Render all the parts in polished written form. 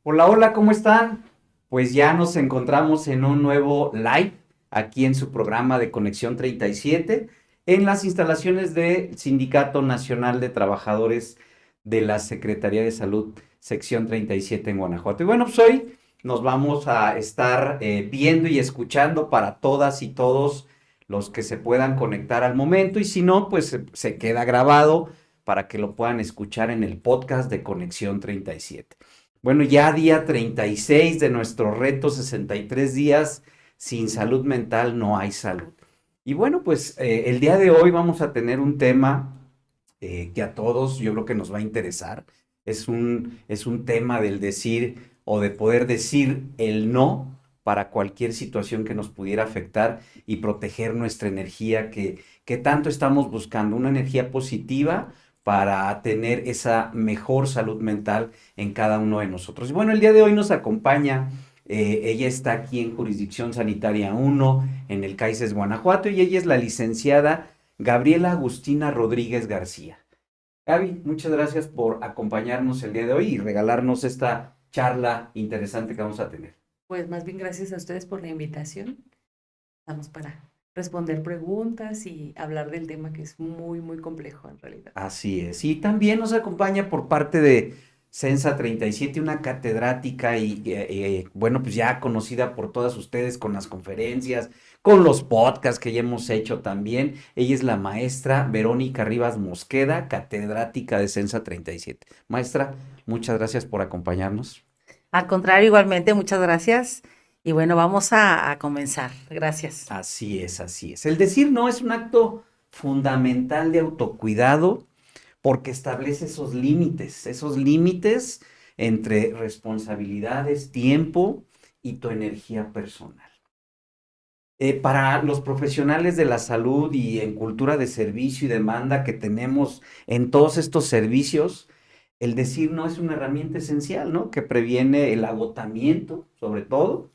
Hola, hola, ¿cómo están? Pues ya nos encontramos en un nuevo live aquí en su programa de Conexión 37 en las instalaciones del Sindicato Nacional de Trabajadores de la Secretaría de Salud, sección 37 en Guanajuato. Y bueno, pues hoy nos vamos a estar viendo y escuchando para todas y todos los que se puedan conectar al momento y si no, pues se queda grabado para que lo puedan escuchar en el podcast de Conexión 37. Bueno, ya día 36 de nuestro reto, 63 días sin salud mental, no hay salud. Y bueno, pues el día de hoy vamos a tener un tema que a todos yo creo que nos va a interesar. Es un tema del decir o de poder decir el no para cualquier situación que nos pudiera afectar y proteger nuestra energía que tanto estamos buscando, una energía positiva para tener esa mejor salud mental en cada uno de nosotros. Y bueno, el día de hoy nos acompaña, ella está aquí en Jurisdicción Sanitaria 1, en el CAICES Guanajuato, y ella es la licenciada Gabriela Agustina Rodríguez García. Gaby, muchas gracias por acompañarnos el día de hoy y regalarnos esta charla interesante que vamos a tener. Pues más bien gracias a ustedes por la invitación. Estamos para responder preguntas y hablar del tema que es muy, muy complejo en realidad. Así es. Y también nos acompaña por parte de Censa 37 una catedrática bueno, pues ya conocida por todas ustedes con las conferencias, con los podcasts que ya hemos hecho también. Ella es la maestra Verónica Rivas Mosqueda, catedrática de Censa 37. Maestra, muchas gracias por acompañarnos. Al contrario, igualmente, muchas gracias. Y bueno, vamos a comenzar. Gracias. Así es, así es. El decir no es un acto fundamental de autocuidado porque establece esos límites entre responsabilidades, tiempo y tu energía personal. Para los profesionales de la salud y en cultura de servicio y demanda que tenemos en todos estos servicios, el decir no es una herramienta esencial, ¿no? Que previene el agotamiento, sobre todo,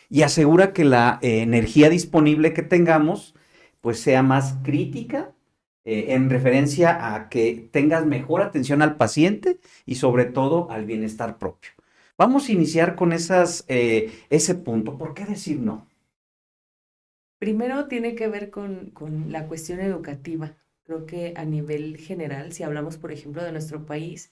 y asegura que la energía disponible que tengamos pues sea más crítica en referencia a que tengas mejor atención al paciente y sobre todo al bienestar propio. Vamos a iniciar con ese punto. ¿Por qué decir no? Primero tiene que ver con la cuestión educativa. Creo que a nivel general, si hablamos, por ejemplo, de nuestro país,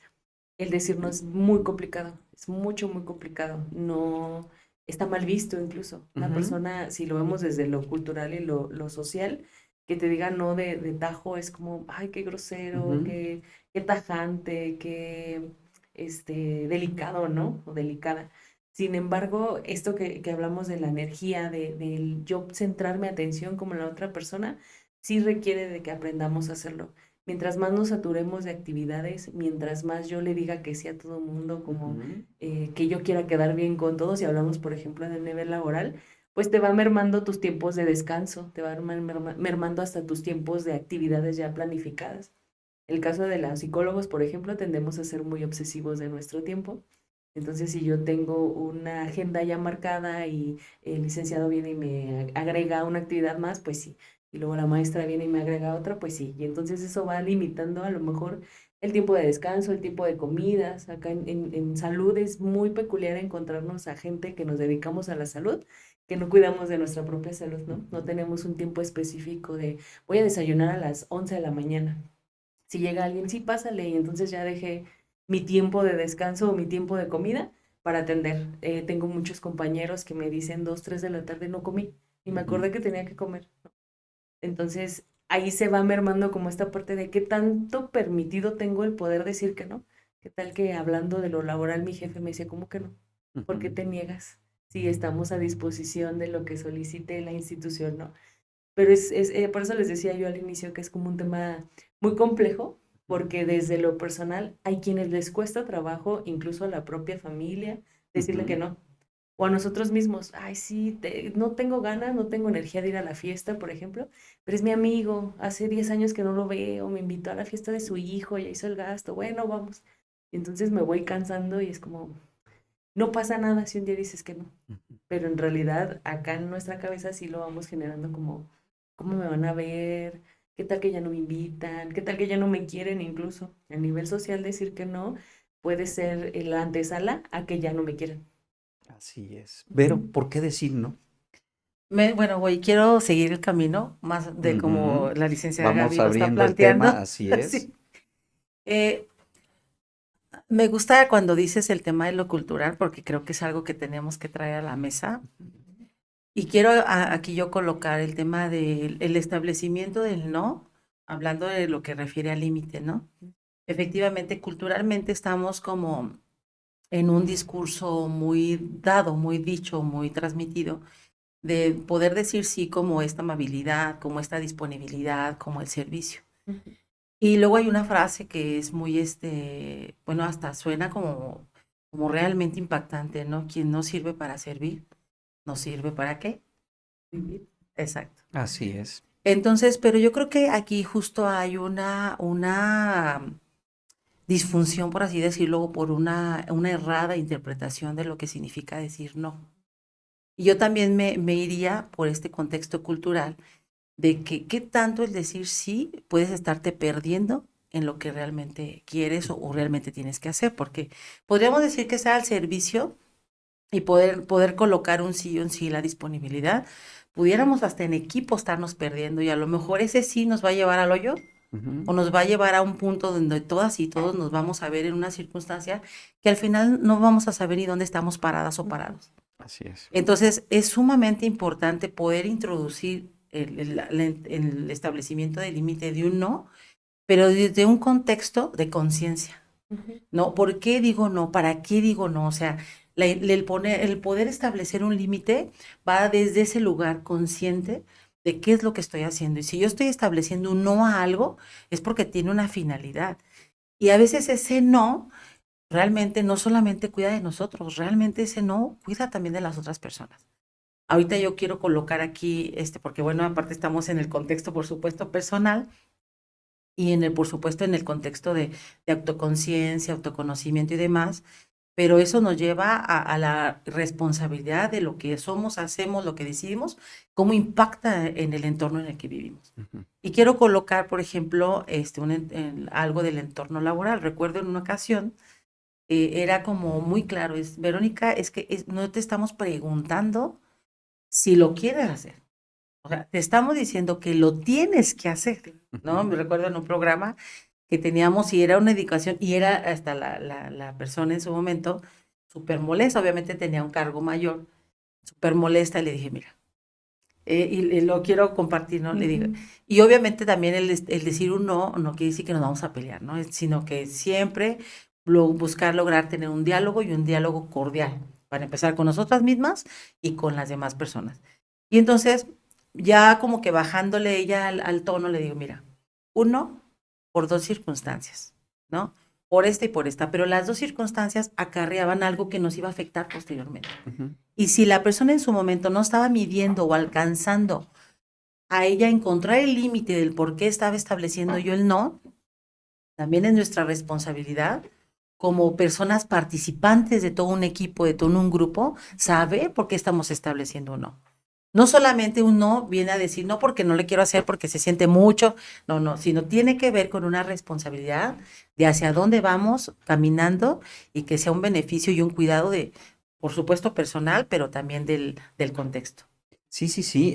el decir no es muy complicado, es mucho, muy complicado. No está mal visto incluso. Una Ujú, persona, si lo vemos desde lo cultural y lo social, que te diga no de tajo es como, ay, qué grosero, ujú. qué tajante, qué delicado, ¿no? O delicada. Sin embargo, esto que hablamos de la energía, del yo centrar mi atención como en la otra persona, sí requiere de que aprendamos a hacerlo. Mientras más nos saturemos de actividades, mientras más yo le diga que sí a todo el mundo, como Ujú. que yo quiera quedar bien con todos, si hablamos, por ejemplo, en el nivel laboral, pues te va mermando tus tiempos de descanso, te va mermando hasta tus tiempos de actividades ya planificadas. El caso de los psicólogos, por ejemplo, tendemos a ser muy obsesivos de nuestro tiempo. Entonces, si yo tengo una agenda ya marcada y el licenciado viene y me agrega una actividad más, pues sí. Y luego la maestra viene y me agrega otra, pues sí. Y entonces eso va limitando a lo mejor el tiempo de descanso, el tiempo de comidas. Acá en salud es muy peculiar encontrarnos a gente que nos dedicamos a la salud, que no cuidamos de nuestra propia salud, ¿no? No tenemos un tiempo específico de voy a desayunar a las 11 de la mañana. Si llega alguien, sí, pásale, y entonces ya dejé mi tiempo de descanso o mi tiempo de comida para atender. Tengo muchos compañeros que me dicen 2, 3 de la tarde no comí y me Ujú. acordé que tenía que comer. Entonces ahí se va mermando como esta parte de qué tanto permitido tengo el poder decir que no. ¿Qué tal que hablando de lo laboral mi jefe me decía, ¿cómo que no? ¿Por qué Ujú. te niegas? Si estamos a disposición de lo que solicite la institución, ¿no? Pero por eso les decía yo al inicio que es como un tema muy complejo, porque desde lo personal hay quienes les cuesta trabajo, incluso a la propia familia, decirle que Ujú. no. O a nosotros mismos, ay, sí, no tengo ganas, no tengo energía de ir a la fiesta, por ejemplo, pero es mi amigo, hace 10 años que no lo veo, me invitó a la fiesta de su hijo, ya hizo el gasto, bueno, vamos. Y entonces me voy cansando y es como, no pasa nada si un día dices que no, Ujú. pero en realidad acá en nuestra cabeza sí lo vamos generando como, ¿cómo me van a ver? ¿Qué tal que ya no me invitan? ¿Qué tal que ya no me quieren incluso? A nivel social decir que no, puede ser la antesala a que ya no me quieran. Así es. Pero, ¿por qué decir no? Bueno, güey, quiero seguir el camino más de como Ujú. la licenciada Vamos Gaby lo está abriendo el tema, planteando. así es. Sí. Eh, Me gusta cuando dices el tema de lo cultural porque creo que es algo que tenemos que traer a la mesa. Y quiero aquí yo colocar el tema del el establecimiento del no, hablando de lo que refiere al límite, ¿no? Efectivamente, culturalmente estamos como en un discurso muy dado, muy dicho, muy transmitido, de poder decir sí como esta amabilidad, como esta disponibilidad, como el servicio. Ujú. Y luego hay una frase que es muy, bueno, hasta suena como realmente impactante, ¿no? Quien no sirve para servir, no sirve para qué. Vivir. Exacto. Así es. Entonces, pero yo creo que aquí justo hay una disfunción, por así decirlo, por una errada interpretación de lo que significa decir no. Y yo también me iría por este contexto cultural de que qué tanto el decir sí puedes estarte perdiendo en lo que realmente quieres o realmente tienes que hacer, porque podríamos decir que sea al servicio y poder colocar un sí y un sí, la disponibilidad, pudiéramos hasta en equipo estarnos perdiendo y a lo mejor ese sí nos va a llevar al hoyo o Ujú. nos va a llevar a un punto donde todas y todos nos vamos a ver en una circunstancia que al final no vamos a saber ni dónde estamos paradas o parados. Así es. Entonces, es sumamente importante poder introducir el establecimiento del límite de un no, pero desde un contexto de conciencia, Ujú. ¿no? ¿Por qué digo no? ¿Para qué digo no? O sea, el poder establecer un límite va desde ese lugar consciente de qué es lo que estoy haciendo. Y si yo estoy estableciendo un no a algo, es porque tiene una finalidad. Y a veces ese no realmente no solamente cuida de nosotros, realmente ese no cuida también de las otras personas. Ahorita yo quiero colocar aquí, porque bueno, aparte estamos en el contexto, por supuesto, personal y por supuesto, en el contexto de autoconciencia, autoconocimiento y demás, pero eso nos lleva a la responsabilidad de lo que somos, hacemos, lo que decidimos, cómo impacta en el entorno en el que vivimos. Ujú. Y quiero colocar, por ejemplo, algo del entorno laboral. Recuerdo en una ocasión, era como muy claro, Verónica, es que no te estamos preguntando si lo quieres hacer. O sea, te estamos diciendo que lo tienes que hacer, ¿no? Me Ujú. recuerdo en un programa que teníamos y era una educación y era hasta la persona en su momento súper molesta, obviamente tenía un cargo mayor, súper molesta y le dije, mira, y lo quiero compartir, ¿no? Le digo, Ujú. y obviamente también el decir un no quiere decir que nos vamos a pelear, ¿no? Sino que siempre buscar lograr tener un diálogo y un diálogo cordial, para empezar con nosotras mismas y con las demás personas. Y entonces, ya como que bajándole ella al tono, le digo, mira, uno, por dos circunstancias, ¿no? Por esta y por esta, pero las dos circunstancias acarreaban algo que nos iba a afectar posteriormente. Ujú. Y si la persona en su momento no estaba midiendo o alcanzando a ella encontrar el límite del por qué estaba estableciendo yo el no, también es nuestra responsabilidad como personas participantes de todo un equipo, de todo un grupo, saber por qué estamos estableciendo un no. No solamente un no viene a decir no porque no le quiero hacer porque se siente mucho, no, sino tiene que ver con una responsabilidad de hacia dónde vamos caminando y que sea un beneficio y un cuidado de, por supuesto, personal, pero también del contexto. Sí, sí, sí.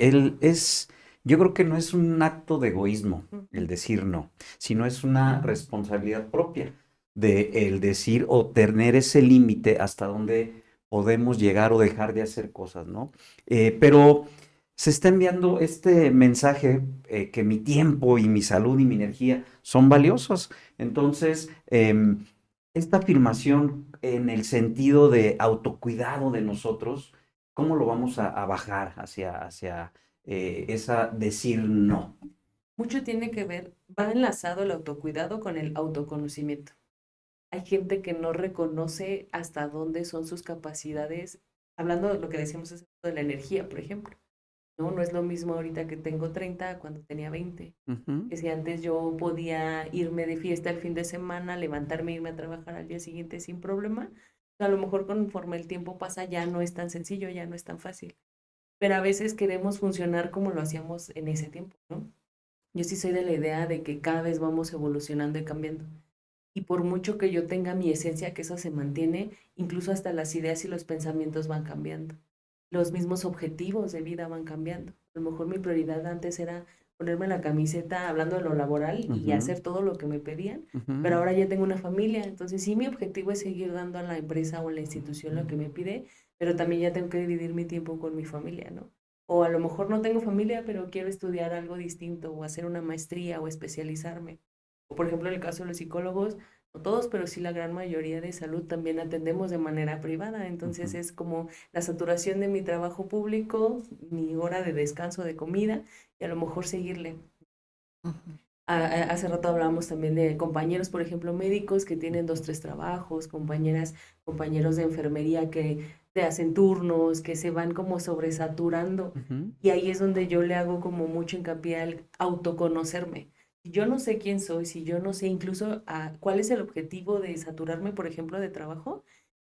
Yo creo que no es un acto de egoísmo el decir no, sino es una responsabilidad propia de el decir o tener ese límite hasta donde podemos llegar o dejar de hacer cosas, ¿no? Pero se está enviando este mensaje que mi tiempo y mi salud y mi energía son valiosos. Entonces, esta afirmación en el sentido de autocuidado de nosotros, ¿cómo lo vamos a bajar hacia esa decir no? Mucho tiene que ver, va enlazado el autocuidado con el autoconocimiento. Hay gente que no reconoce hasta dónde son sus capacidades, hablando de lo que decíamos hace rato de la energía, por ejemplo. No, no es lo mismo ahorita que tengo 30 a cuando tenía 20. Ujú. Que si antes yo podía irme de fiesta el fin de semana, levantarme e irme a trabajar al día siguiente sin problema, a lo mejor conforme el tiempo pasa ya no es tan sencillo, ya no es tan fácil. Pero a veces queremos funcionar como lo hacíamos en ese tiempo, ¿no? Yo sí soy de la idea de que cada vez vamos evolucionando y cambiando. y por mucho que yo tenga mi esencia, que eso se mantiene, incluso hasta las ideas y los pensamientos van cambiando. Los mismos objetivos de vida van cambiando. A lo mejor mi prioridad antes era ponerme la camiseta hablando de lo laboral y Ujú, hacer todo lo que me pedían, pero ujú, ahora ya tengo una familia, entonces sí mi objetivo es seguir dando a la empresa o a la institución lo que me pide, pero también ya tengo que dividir mi tiempo con mi familia, ¿no? O a lo mejor no tengo familia, pero quiero estudiar algo distinto o hacer una maestría o especializarme. O por ejemplo, en el caso de los psicólogos, no todos, pero sí la gran mayoría de salud también atendemos de manera privada, entonces ujú, es como la saturación de mi trabajo público, mi hora de descanso, de comida, y a lo mejor seguirle. Ujú. Hace rato hablábamos también de compañeros, por ejemplo, médicos que tienen dos, tres trabajos, compañeras, compañeros de enfermería que te hacen turnos, que se van como sobresaturando. ujú, Y ahí es donde yo le hago como mucho hincapié al autoconocerme. Si yo no sé quién soy, si yo no sé incluso cuál es el objetivo de saturarme, por ejemplo, de trabajo,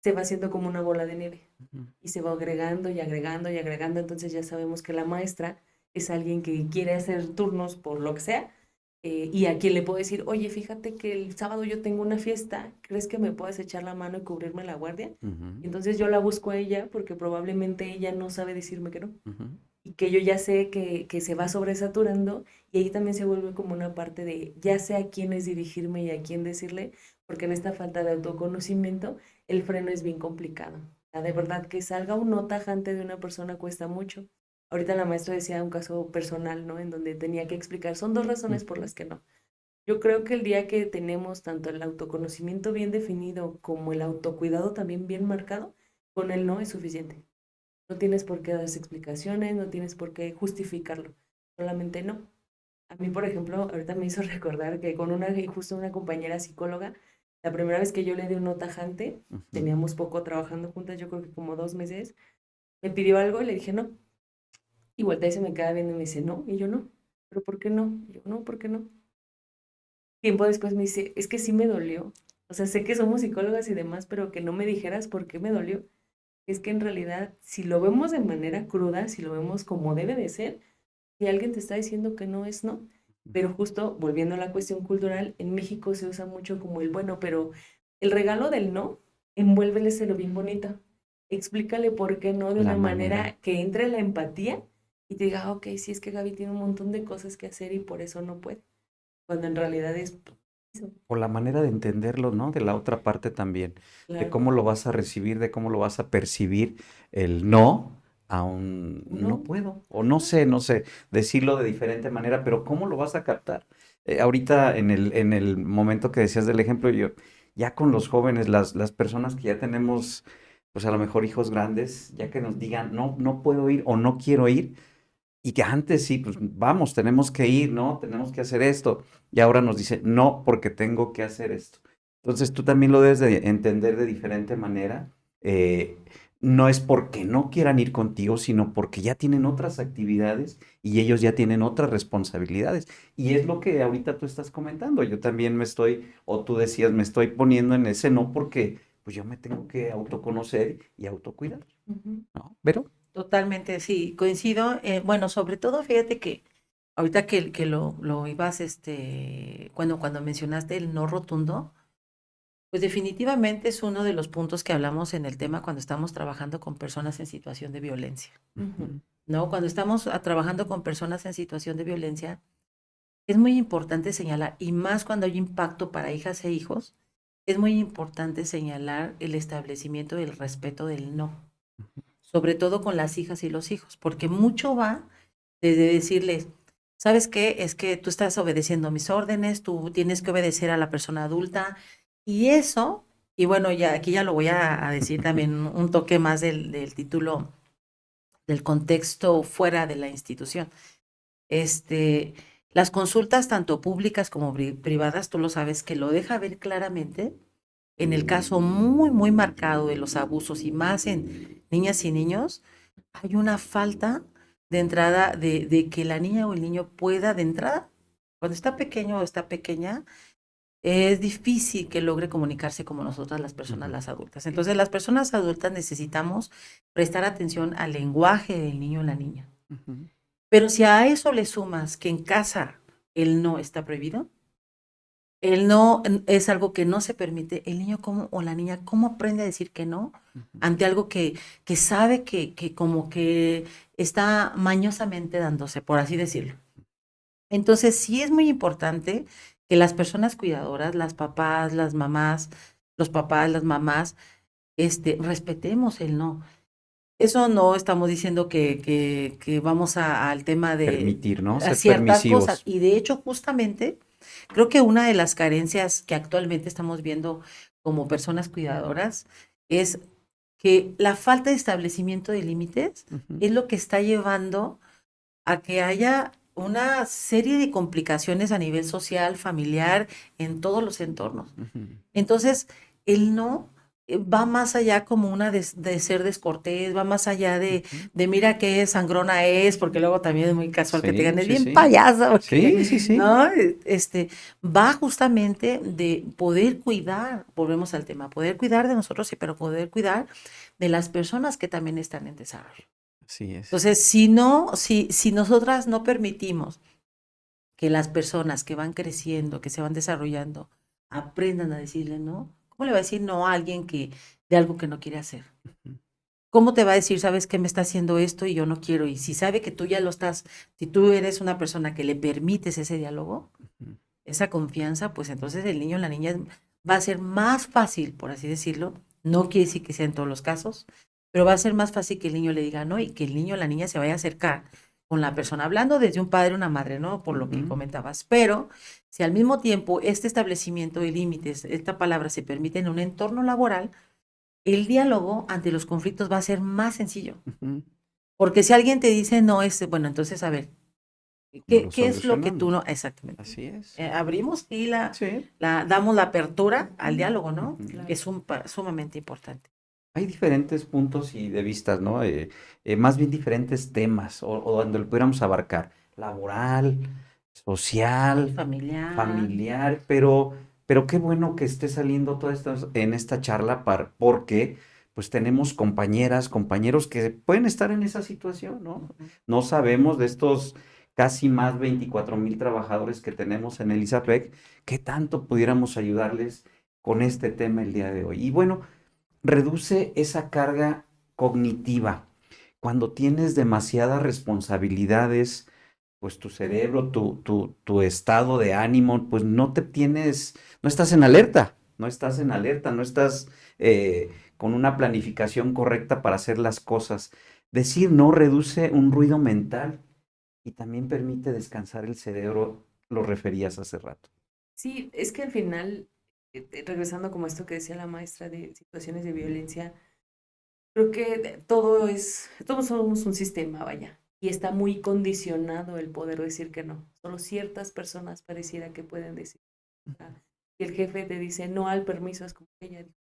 se va haciendo como una bola de nieve ujú. y se va agregando y agregando y agregando. Entonces ya sabemos que la maestra es alguien que quiere hacer turnos por lo que sea, y a quien le puedo decir, oye, fíjate que el sábado yo tengo una fiesta, ¿crees que me puedas echar la mano y cubrirme la guardia? Ujú, Entonces yo la busco a ella porque probablemente ella no sabe decirme que no ujú. y que yo ya sé que se va sobresaturando y ahí también se vuelve como una parte de ya sé a quién es dirigirme y a quién decirle, porque en esta falta de autoconocimiento el freno es bien complicado. O sea, de verdad que salga un no tajante de una persona cuesta mucho. Ahorita la maestra decía un caso personal, ¿no? En donde tenía que explicar, son dos razones por las que no. Yo creo que el día que tenemos tanto el autoconocimiento bien definido como el autocuidado también bien marcado, con el no es suficiente. No tienes por qué dar explicaciones, no tienes por qué justificarlo, solamente no. A mí, por ejemplo, ahorita me hizo recordar que con justo una compañera psicóloga, la primera vez que yo le di un no tajante, Ujú. teníamos poco trabajando juntas, yo creo que como 2 meses, me pidió algo y le dije no. Y voltea y se me queda viendo y me dice no, y yo no. ¿Pero por qué no? Y yo no, ¿por qué no? Tiempo después me dice, es que sí me dolió. O sea, sé que somos psicólogas y demás, pero que no me dijeras por qué me dolió. Es que en realidad, si lo vemos de manera cruda, si lo vemos como debe de ser, si alguien te está diciendo que no es no, pero justo volviendo a la cuestión cultural, en México se usa mucho como el bueno, pero el regalo del no, envuélveleselo bien bonito. Explícale por qué no de La una manera manera que entre la empatía y te diga, "Ah, ok, sí es que Gaby tiene un montón de cosas que hacer y por eso no puede", cuando en realidad es eso. o la manera de entenderlo, ¿no? De la otra parte también, de Claro, cómo lo vas a recibir, de cómo lo vas a percibir el no a un no no, puedo, o no sé, no sé, decirlo de diferente manera, pero ¿cómo lo vas a captar? Ahorita en el momento que decías del ejemplo, yo, ya con los jóvenes, las personas que ya tenemos, pues a lo mejor hijos grandes, ya que nos digan, no, no puedo ir o no quiero ir. Y que antes sí, pues vamos, tenemos que ir, ¿no? Tenemos que hacer esto. Y ahora nos dice, no, porque tengo que hacer esto. Entonces tú también lo debes de entender de diferente manera. Eh, no es porque no quieran ir contigo, sino porque ya tienen otras actividades y ellos ya tienen otras responsabilidades. Y es lo que ahorita tú estás comentando. Yo también me estoy, o tú decías, me estoy poniendo en ese no porque pues yo me tengo que autoconocer y autocuidar, ujú, ¿no? Pero, Totalmente, sí, coincido. Bueno, sobre todo, fíjate que ahorita que lo ibas, cuando mencionaste el no rotundo, pues definitivamente es uno de los puntos que hablamos en el tema cuando estamos trabajando con personas en situación de violencia, ujú, ¿no? Cuando estamos trabajando con personas en situación de violencia, es muy importante señalar, y más cuando hay impacto para hijas e hijos, es muy importante señalar el establecimiento del respeto del no, sobre todo con las hijas y los hijos, porque mucho va desde decirles, ¿sabes qué? Es que tú estás obedeciendo mis órdenes, tú tienes que obedecer a la persona adulta, y eso, y bueno, ya aquí ya lo voy a decir también un toque más del título, del contexto fuera de la institución. Este, las consultas, tanto públicas como privadas, tú lo sabes, que lo deja ver claramente en el caso muy, muy marcado de los abusos y más en niñas y niños, hay una falta de entrada de que la niña o el niño pueda de entrada, cuando está pequeño o está pequeña, es difícil que logre comunicarse como nosotras las personas, ujú, las adultas. Entonces, las personas adultas necesitamos prestar atención al lenguaje del niño o la niña. ujú. Pero si a eso le sumas que en casa el no está prohibido, El no es algo que no se permite. El niño o la niña, ¿cómo aprende a decir que no ante algo que sabe que como que está mañosamente dándose, por así decirlo? Entonces, sí es muy importante que las personas cuidadoras, las papás, las mamás, los papás, las mamás, respetemos el no. Eso no estamos diciendo que vamos al tema de Permitir, ¿no? a Ser ciertas cosas. permisivos. Y de hecho, justamente, creo que una de las carencias que actualmente estamos viendo como personas cuidadoras es que la falta de establecimiento de límites Ujú, es lo que está llevando a que haya una serie de complicaciones a nivel social, familiar, en todos los entornos. ujú, Entonces, el no va más allá como una de ser descortés, va más allá ujú. de mira qué sangrona es, porque luego también es muy casual que te Sí, digan, es sí, bien sí. payasa, Sí, sí, porque, sí. ¿no? Va justamente de poder cuidar, volvemos al tema, poder cuidar de nosotros, sí, pero poder cuidar de las personas que también están en desarrollo. Así es. Entonces, si nosotras no permitimos que las personas que van creciendo, que se van desarrollando, aprendan a decirle no, ¿cómo le va a decir no a alguien que de algo que no quiere hacer? Ujú, ¿Cómo te va a decir, sabes que me está haciendo esto y yo no quiero? Y si sabe que tú ya lo estás, si tú eres una persona que le permites ese diálogo, ujú, esa confianza, pues entonces el niño o la niña va a ser más fácil, por así decirlo. No quiere decir que sea en todos los casos, pero va a ser más fácil que el niño le diga no y que el niño o la niña se vaya a acercar con la persona, hablando desde un padre o una madre, ¿no? Por lo que ujú, comentabas. Pero si al mismo tiempo este establecimiento de límites, esta palabra se permite en un entorno laboral, el diálogo ante los conflictos va a ser más sencillo. ujú. Porque si alguien te dice no, bueno, entonces a ver, ¿Cómo lo qué es lo que tú solucionamos? no? Exactamente. Así es. Abrimos y Sí. damos la apertura al diálogo, ¿no? Ujú. Que Claro. es sumamente importante. Hay diferentes puntos y de vistas, ¿no? Más bien diferentes temas o donde lo pudiéramos abarcar. Laboral, social, Familiar, familiar, pero qué bueno que esté saliendo todo esto en esta charla porque pues tenemos compañeras, compañeros que pueden estar en esa situación, ¿no? ujú, No sabemos de estos casi más 24,000 trabajadores que tenemos en el ISAPEC, qué tanto pudiéramos ayudarles con este tema el día de hoy. Y bueno, reduce esa carga cognitiva. Cuando tienes demasiadas responsabilidades, pues tu cerebro, tu estado de ánimo, pues no estás en alerta, no estás con una planificación correcta para hacer las cosas. Decir no reduce un ruido mental y también permite descansar el cerebro, lo referías hace rato. Sí, es que al final, regresando como esto que decía la maestra de situaciones de violencia, creo que todos somos un sistema, vaya, y está muy condicionado el poder decir que no. Solo ciertas personas pareciera que pueden decir. Ah, si el jefe te dice no al permiso, es como que ella dijo.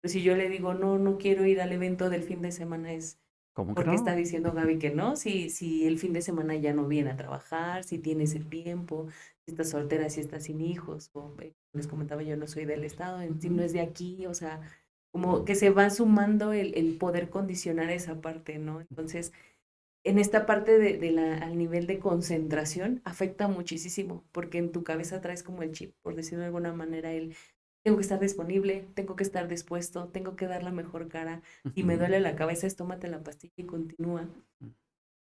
Pero si yo le digo no, no quiero ir al evento del fin de semana, es ¿Cómo que porque está no? diciendo Gaby que no, si el fin de semana ya no viene a trabajar, si tienes el tiempo, si estás soltera, si estás sin hijos, o les comentaba yo no soy del estado, si no Ujú, es de aquí, o sea, como que se va sumando el poder condicionar esa parte, ¿no? Entonces, en esta parte al nivel de concentración afecta muchísimo, porque en tu cabeza traes como el chip, por decirlo de alguna manera, tengo que estar disponible, tengo que estar dispuesto, tengo que dar la mejor cara. Si me ujú, duele la cabeza, es tómate la pastilla y continúa.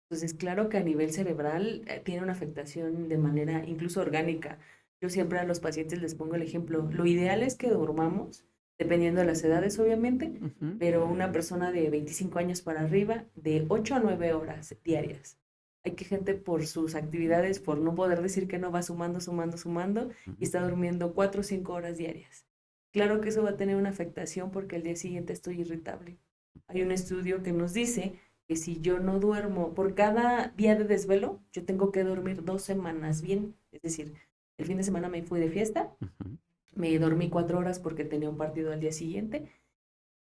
Entonces, claro que a nivel cerebral tiene una afectación de manera incluso orgánica. Yo siempre a los pacientes les pongo el ejemplo. Lo ideal es que durmamos, dependiendo de las edades, obviamente, ujú, pero una persona de 25 años para arriba, de 8 a 9 horas diarias. Hay que gente por sus actividades, por no poder decir que no, va sumando, sumando, sumando, y ujú. está durmiendo 4 o 5 horas diarias. Claro que eso va a tener una afectación porque el día siguiente estoy irritable. Hay un estudio que nos dice que si yo no duermo, por cada día de desvelo, yo tengo que dormir 2 semanas bien. Es decir, el fin de semana me fui de fiesta, Ujú, me dormí 4 horas porque tenía un partido al día siguiente.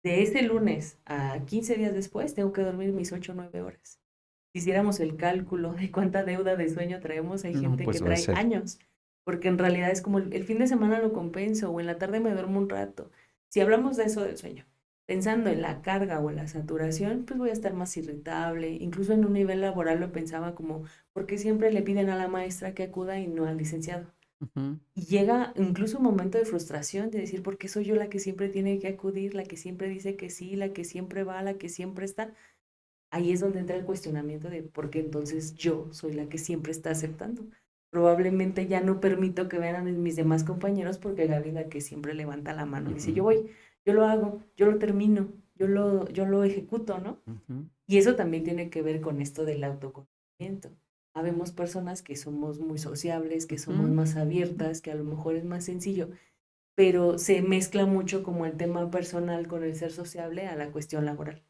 De ese lunes a 15 días después, tengo que dormir mis 8 o 9 horas. Si hiciéramos el cálculo de cuánta deuda de sueño traemos, hay no, gente que pues va a trae ser. años, porque en realidad es como el fin de semana lo compenso o en la tarde me duermo un rato. Si hablamos de eso del sueño, pensando en la carga o en la saturación, pues voy a estar más irritable. Incluso en un nivel laboral lo pensaba como, ¿por qué siempre le piden a la maestra que acuda y no al licenciado? Ujú. Y llega incluso un momento de frustración de decir, ¿por qué soy yo la que siempre tiene que acudir, la que siempre dice que sí, la que siempre va, la que siempre está? Ahí es donde entra el cuestionamiento de por qué entonces yo soy la que siempre está aceptando. Probablemente ya no permito que vean a mis demás compañeros porque Gaby es la que siempre levanta la mano y dice, yo Ujú. voy, yo lo hago, yo lo termino, yo lo ejecuto, ¿no? Ujú. Y eso también tiene que ver con esto del autoconocimiento. Habemos personas que somos muy sociables, que somos Ujú. más abiertas, que a lo mejor es más sencillo, pero se mezcla mucho como el tema personal con el ser sociable a la cuestión laboral.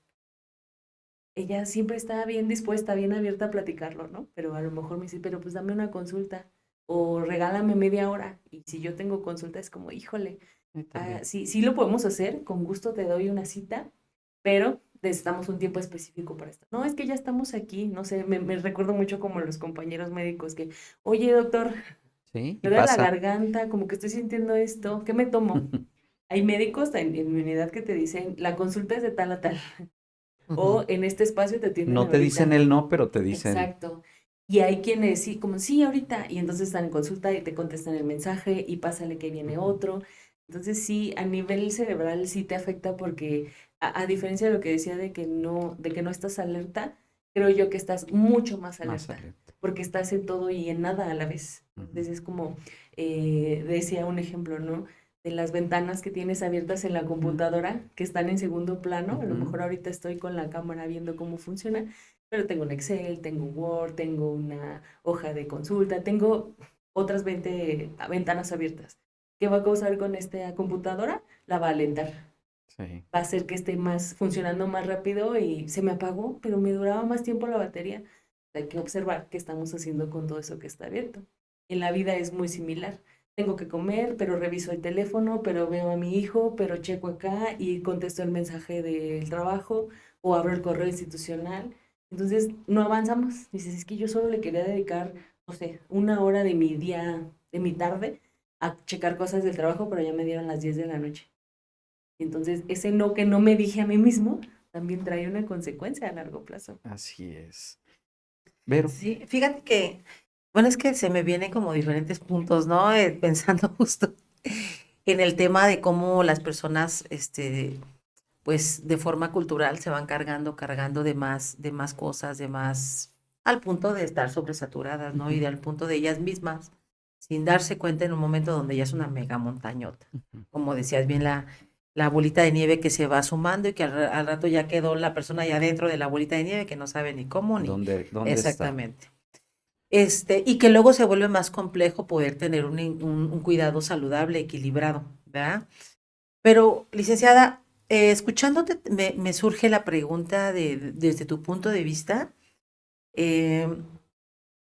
Ella siempre está bien dispuesta, bien abierta a platicarlo, ¿no? Pero a lo mejor me dice, pero pues dame una consulta o regálame media hora. Y si yo tengo consulta es como, híjole, También. sí, sí lo podemos hacer, con gusto te doy una cita, pero necesitamos un tiempo específico para esto. No, es que ya estamos aquí, no sé, me recuerdo mucho como los compañeros médicos que, oye doctor, Sí, y me duele la pasa. garganta, como que estoy sintiendo esto, ¿qué me tomo? Hay médicos en mi unidad que te dicen, la consulta es de tal a tal, o Ujú. en este espacio te atienden No te dicen ahorita. el no, pero te dicen. Exacto. Y hay quienes sí, como sí, ahorita, y entonces están en consulta y te contestan el mensaje y pásale que viene Ujú. otro. Entonces sí, a nivel cerebral sí te afecta porque a diferencia de lo que decía de que no estás alerta, creo yo que estás mucho más Más alerta, alerta. porque estás en todo y en nada a la vez. Ujú. Entonces es como, decía un ejemplo, ¿no? De las ventanas que tienes abiertas en la computadora, que están en segundo plano, a lo Ujú. mejor ahorita estoy con la cámara viendo cómo funciona, pero tengo un Excel, tengo un Word, tengo una hoja de consulta, tengo otras 20 ventanas abiertas. ¿Qué va a causar con esta computadora? La va a alentar. Sí. Va a hacer que esté más funcionando más rápido y se me apagó, pero me duraba más tiempo la batería. Hay que observar qué estamos haciendo con todo eso que está abierto. En la vida es muy similar. Tengo que comer, pero reviso el teléfono, pero veo a mi hijo, pero checo acá y contesto el mensaje del trabajo o abro el correo institucional. Entonces, no avanzamos. Dices, es que yo solo le quería dedicar, no sé, una hora de mi día, de mi tarde, a checar cosas del trabajo, pero ya me dieron las 10 de la noche. Entonces, ese no que no me dije a mí mismo también trae una consecuencia a largo plazo. Así es. Vero. Sí, fíjate que, bueno, es que se me vienen como diferentes puntos, ¿no? Pensando justo en el tema de cómo las personas, pues de forma cultural se van cargando de más cosas, de más, al punto de estar sobresaturadas, ¿no? Y Ujú. al punto de ellas mismas, sin darse cuenta en un momento donde ya es una mega montañota. Ujú. Como decías bien, la bolita de nieve que se va sumando y que al rato ya quedó la persona ya dentro de la bolita de nieve que no sabe ni cómo ni ¿Dónde está? exactamente. Y que luego se vuelve más complejo poder tener un cuidado saludable, equilibrado, ¿verdad? Pero, licenciada, escuchándote, me surge la pregunta desde tu punto de vista, eh,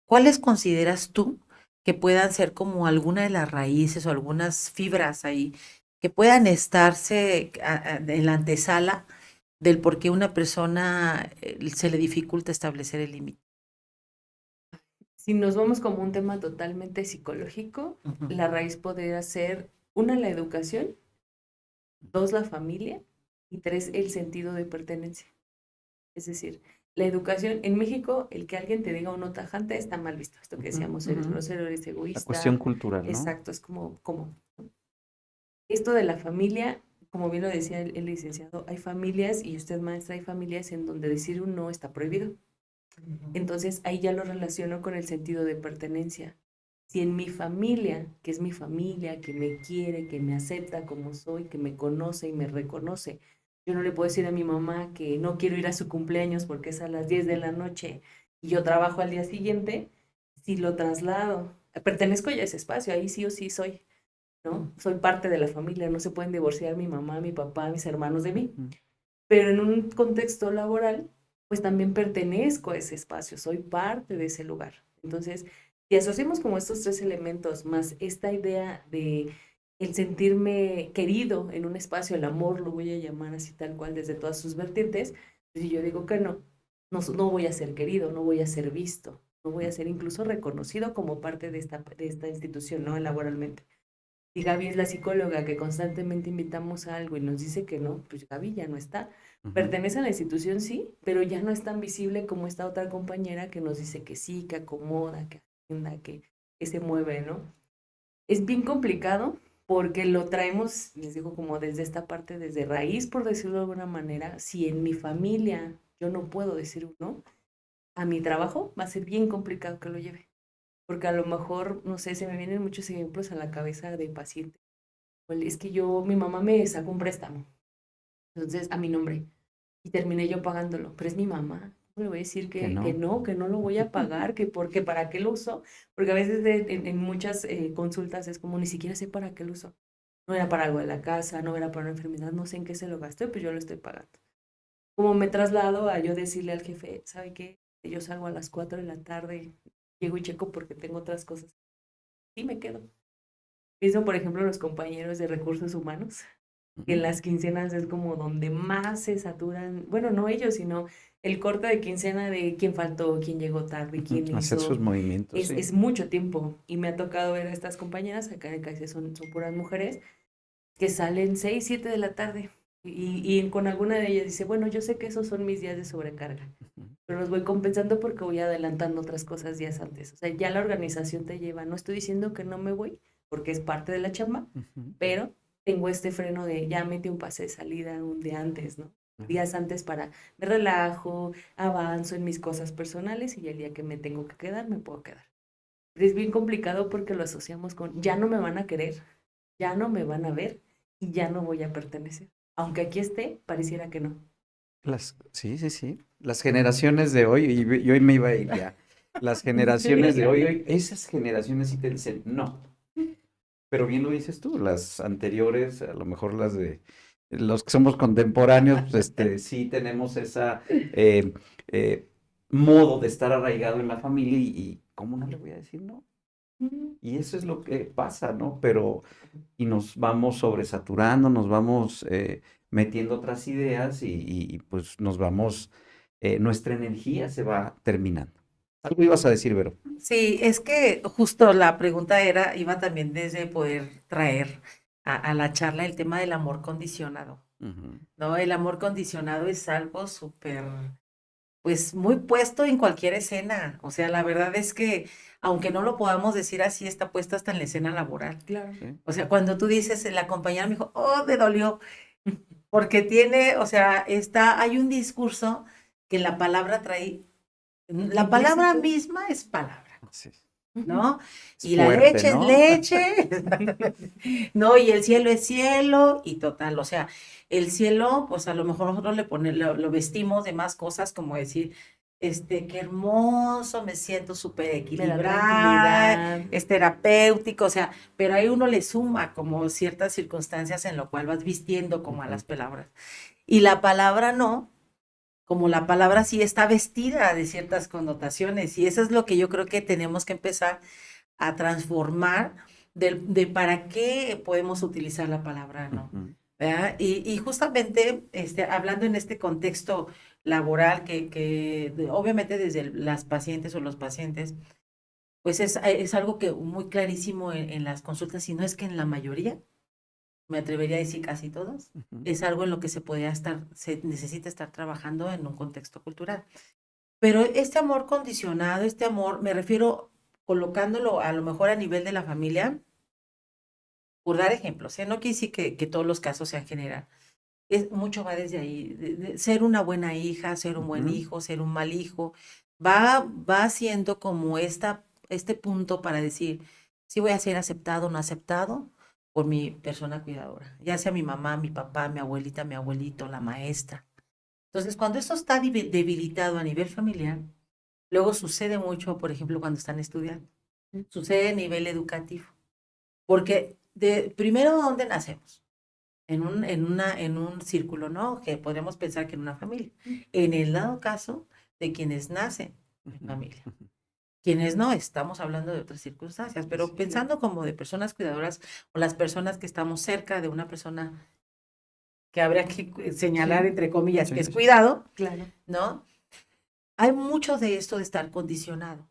¿cuáles consideras tú que puedan ser como alguna de las raíces o algunas fibras ahí que puedan estarse en la antesala del por qué una persona se le dificulta establecer el límite? Si nos vamos como un tema totalmente psicológico, Ujú, la raíz podría ser, una, la educación, dos, la familia y tres, el sentido de pertenencia. Es decir, la educación en México, el que alguien te diga un no tajante está mal visto. Esto que Ujú. decíamos, eres ujú, grosero, eres La cuestión egoísta. cultural, ¿no? Exacto, es como. Esto de la familia, como bien lo decía el licenciado, hay familias, y usted maestra, hay familias en donde decir un no está prohibido. ujú. Entonces ahí ya lo relaciono con el sentido de pertenencia. Si en mi familia, que es mi familia, que me quiere, que me acepta como soy, que me conoce y me reconoce, yo no le puedo decir a mi mamá que no quiero ir a su cumpleaños porque es a las 10 de la noche y yo trabajo al día siguiente, si lo traslado, pertenezco ya a ese espacio, ahí sí o sí soy, ¿no? Soy parte de la familia, no se pueden divorciar mi mamá, mi papá, mis hermanos de mí. Ujú. Pero en un contexto laboral, pues también pertenezco a ese espacio, soy parte de ese lugar. Entonces, si asociamos como estos tres elementos, más esta idea de el sentirme querido en un espacio, el amor, lo voy a llamar así tal cual desde todas sus vertientes, pues si yo digo que no, no voy a ser querido, no voy a ser visto, no voy a ser incluso reconocido como parte de esta institución, ¿no? Laboralmente. Si Gaby es la psicóloga que constantemente invitamos a algo y nos dice que no, pues Gaby ya no está. Ujú. Pertenece a la institución, sí, pero ya no es tan visible como esta otra compañera que nos dice que sí, que acomoda, que agenda, que se mueve, ¿no? Es bien complicado porque lo traemos, les digo, como desde esta parte, desde raíz, por decirlo de alguna manera. Si en mi familia yo no puedo decir un no, a mi trabajo va a ser bien complicado que lo lleve. Porque a lo mejor, no sé, se me vienen muchos ejemplos a la cabeza de pacientes. Pues, es que mi mamá me sacó un préstamo, entonces a mi nombre, y terminé yo pagándolo, pero es mi mamá. ¿Cómo le voy a decir Que que no. no, que no lo voy a pagar, que porque para qué lo uso? Porque a veces en muchas consultas es como ni siquiera sé para qué lo uso. No era para algo de la casa, no era para una enfermedad, no sé en qué se lo gasté, pues yo lo estoy pagando. Como me traslado a yo decirle al jefe, ¿sabe qué? Yo salgo a las 4 de la tarde, llego y checo porque tengo otras cosas. Y me quedo. Mismo, por ejemplo, los compañeros de recursos humanos, que en Ujú. las quincenas es como donde más se saturan, bueno, no ellos, sino el corte de quincena de quién faltó, quién llegó tarde, Ujú. quién Hacer sus hizo, movimientos, sí. es mucho tiempo. Y me ha tocado ver a estas compañeras, acá en Caixa son puras mujeres, que salen 6 7 de la tarde. Y con alguna de ellas dice, bueno, yo sé que esos son mis días de sobrecarga, Ujú. pero los voy compensando porque voy adelantando otras cosas días antes. O sea, ya la organización te lleva, no estoy diciendo que no me voy, porque es parte de la chamba, Ujú. pero tengo este freno de ya metí un pase de salida un día antes, ¿no? Ajá. Días antes para me relajo, avanzo en mis cosas personales y el día que me tengo que quedar, me puedo quedar. Pero es bien complicado porque lo asociamos con ya no me van a querer, ya no me van a ver y ya no voy a pertenecer. Aunque aquí esté, pareciera que no. Sí, sí, sí. Las generaciones de hoy, y hoy me iba a ir ya. Las generaciones de hoy, esas generaciones sí te dicen no. Pero bien lo dices tú, las anteriores, a lo mejor las de los que somos contemporáneos, pues sí tenemos esa eh, modo de estar arraigado en la familia y ¿cómo no le voy a decir no? Y eso es lo que pasa, ¿no? Pero, y nos vamos sobresaturando, nos vamos metiendo otras ideas y, pues nos vamos, nuestra energía se va terminando. Algo ibas a decir, Vero. Sí, es que justo la pregunta iba también desde poder traer a la charla el tema del amor condicionado, Ujú. ¿no? El amor condicionado es algo súper, pues muy puesto en cualquier escena. O sea, la verdad es que, aunque no lo podamos decir así, está puesto hasta en la escena laboral. Claro. Sí. O sea, cuando tú dices, la compañera me dijo, oh, me dolió, porque tiene, o sea, hay un discurso que la palabra trae, la palabra Implícito. misma es palabra. Sí. ¿No? Es Y la fuerte, leche es ¿no? leche, ¿no? Y el cielo es cielo, y total, o sea, el cielo, pues a lo mejor nosotros lo vestimos de más cosas, como decir, qué hermoso, me siento súper Me da equilibrada, tranquilidad. es terapéutico, o sea, pero ahí uno le suma como ciertas circunstancias en lo cual vas vistiendo como a Ujú. las palabras. Y la palabra no, como la palabra sí está vestida de ciertas connotaciones, y eso es lo que yo creo que tenemos que empezar a transformar de para qué podemos utilizar la palabra no. Ujú. ¿Verdad? Y justamente hablando en este contexto laboral obviamente desde las pacientes o los pacientes, pues es algo que muy clarísimo en las consultas, y no es que en la mayoría, me atrevería a decir casi todos, Ujú. es algo en lo que se necesita estar trabajando en un contexto cultural. Pero este amor condicionado, este amor, me refiero colocándolo a lo mejor a nivel de la familia, por dar ejemplos, ¿eh? No quiere decir que todos los casos sean general. Mucho va desde ahí, de ser una buena hija, ser un buen Ujú. hijo, ser un mal hijo, va siendo como este punto para decir si voy a ser aceptado o no aceptado por mi persona cuidadora, ya sea mi mamá, mi papá, mi abuelita, mi abuelito, la maestra. Entonces, cuando esto está debilitado a nivel familiar, luego sucede mucho, por ejemplo, cuando están estudiando, sucede a nivel educativo, porque primero, ¿dónde nacemos? En un círculo, ¿no? Que podríamos pensar que en una familia. En el dado caso de quienes nacen en Ujú. familia. Ujú. Quienes no, estamos hablando de otras circunstancias, pero Sí. pensando como de personas cuidadoras o las personas que estamos cerca de una persona que habría que señalar, Sí, entre comillas, sí, que es sí, sí. cuidado, Claro. ¿no? Hay mucho de esto de estar condicionado.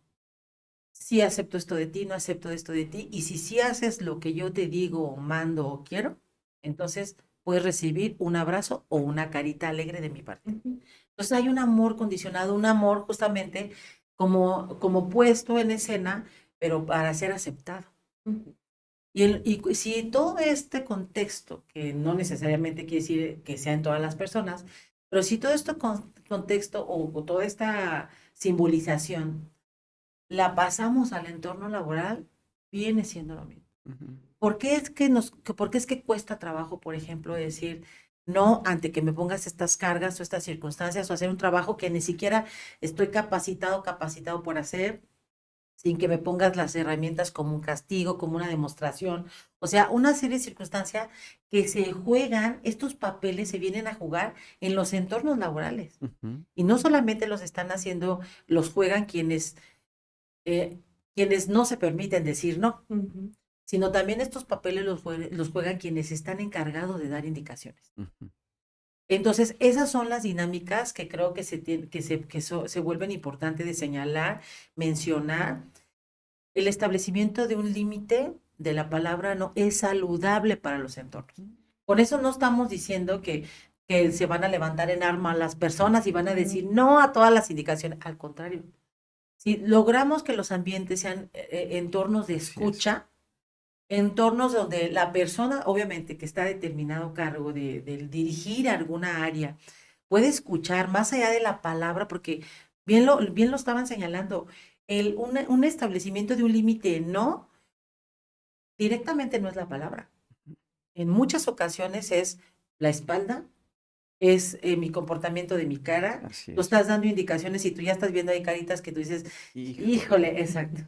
Si acepto esto de ti, no acepto esto de ti, y si sí haces lo que yo te digo o mando o quiero, entonces puedes recibir un abrazo o una carita alegre de mi parte. Ujú. Entonces hay un amor condicionado, un amor justamente como puesto en escena, pero para ser aceptado. Ujú. Y si todo este contexto, que no necesariamente quiere decir que sea en todas las personas, pero si todo este contexto o toda esta simbolización la pasamos al entorno laboral, viene siendo lo mismo. Ujú. ¿Por qué es que cuesta trabajo, por ejemplo, decir no ante que me pongas estas cargas o estas circunstancias o hacer un trabajo que ni siquiera estoy capacitado por hacer, sin que me pongas las herramientas como un castigo, como una demostración? O sea, una serie de circunstancias que se juegan, estos papeles se vienen a jugar en los entornos laborales. Ujú. Y no solamente los están haciendo, los juegan eh, quienes no se permiten decir no, Ujú. sino también estos papeles los juegan quienes están encargados de dar indicaciones. Ujú. Entonces, esas son las dinámicas que creo que se vuelven importantes de señalar, mencionar. El establecimiento de un límite de la palabra no es saludable para los entornos. Con eso no estamos diciendo que se van a levantar en armas las personas y van a decir no a todas las indicaciones. Al contrario, si logramos que los ambientes sean entornos de Así es. escucha, entornos donde la persona, obviamente, que está determinado cargo de dirigir alguna área, puede escuchar más allá de la palabra, porque bien lo estaban señalando, un establecimiento de un límite no, directamente no es la palabra. En muchas ocasiones es la espalda, es mi comportamiento de mi cara, Así tú es. estás dando indicaciones y tú ya estás viendo ahí caritas que tú dices, Híjole. híjole, exacto.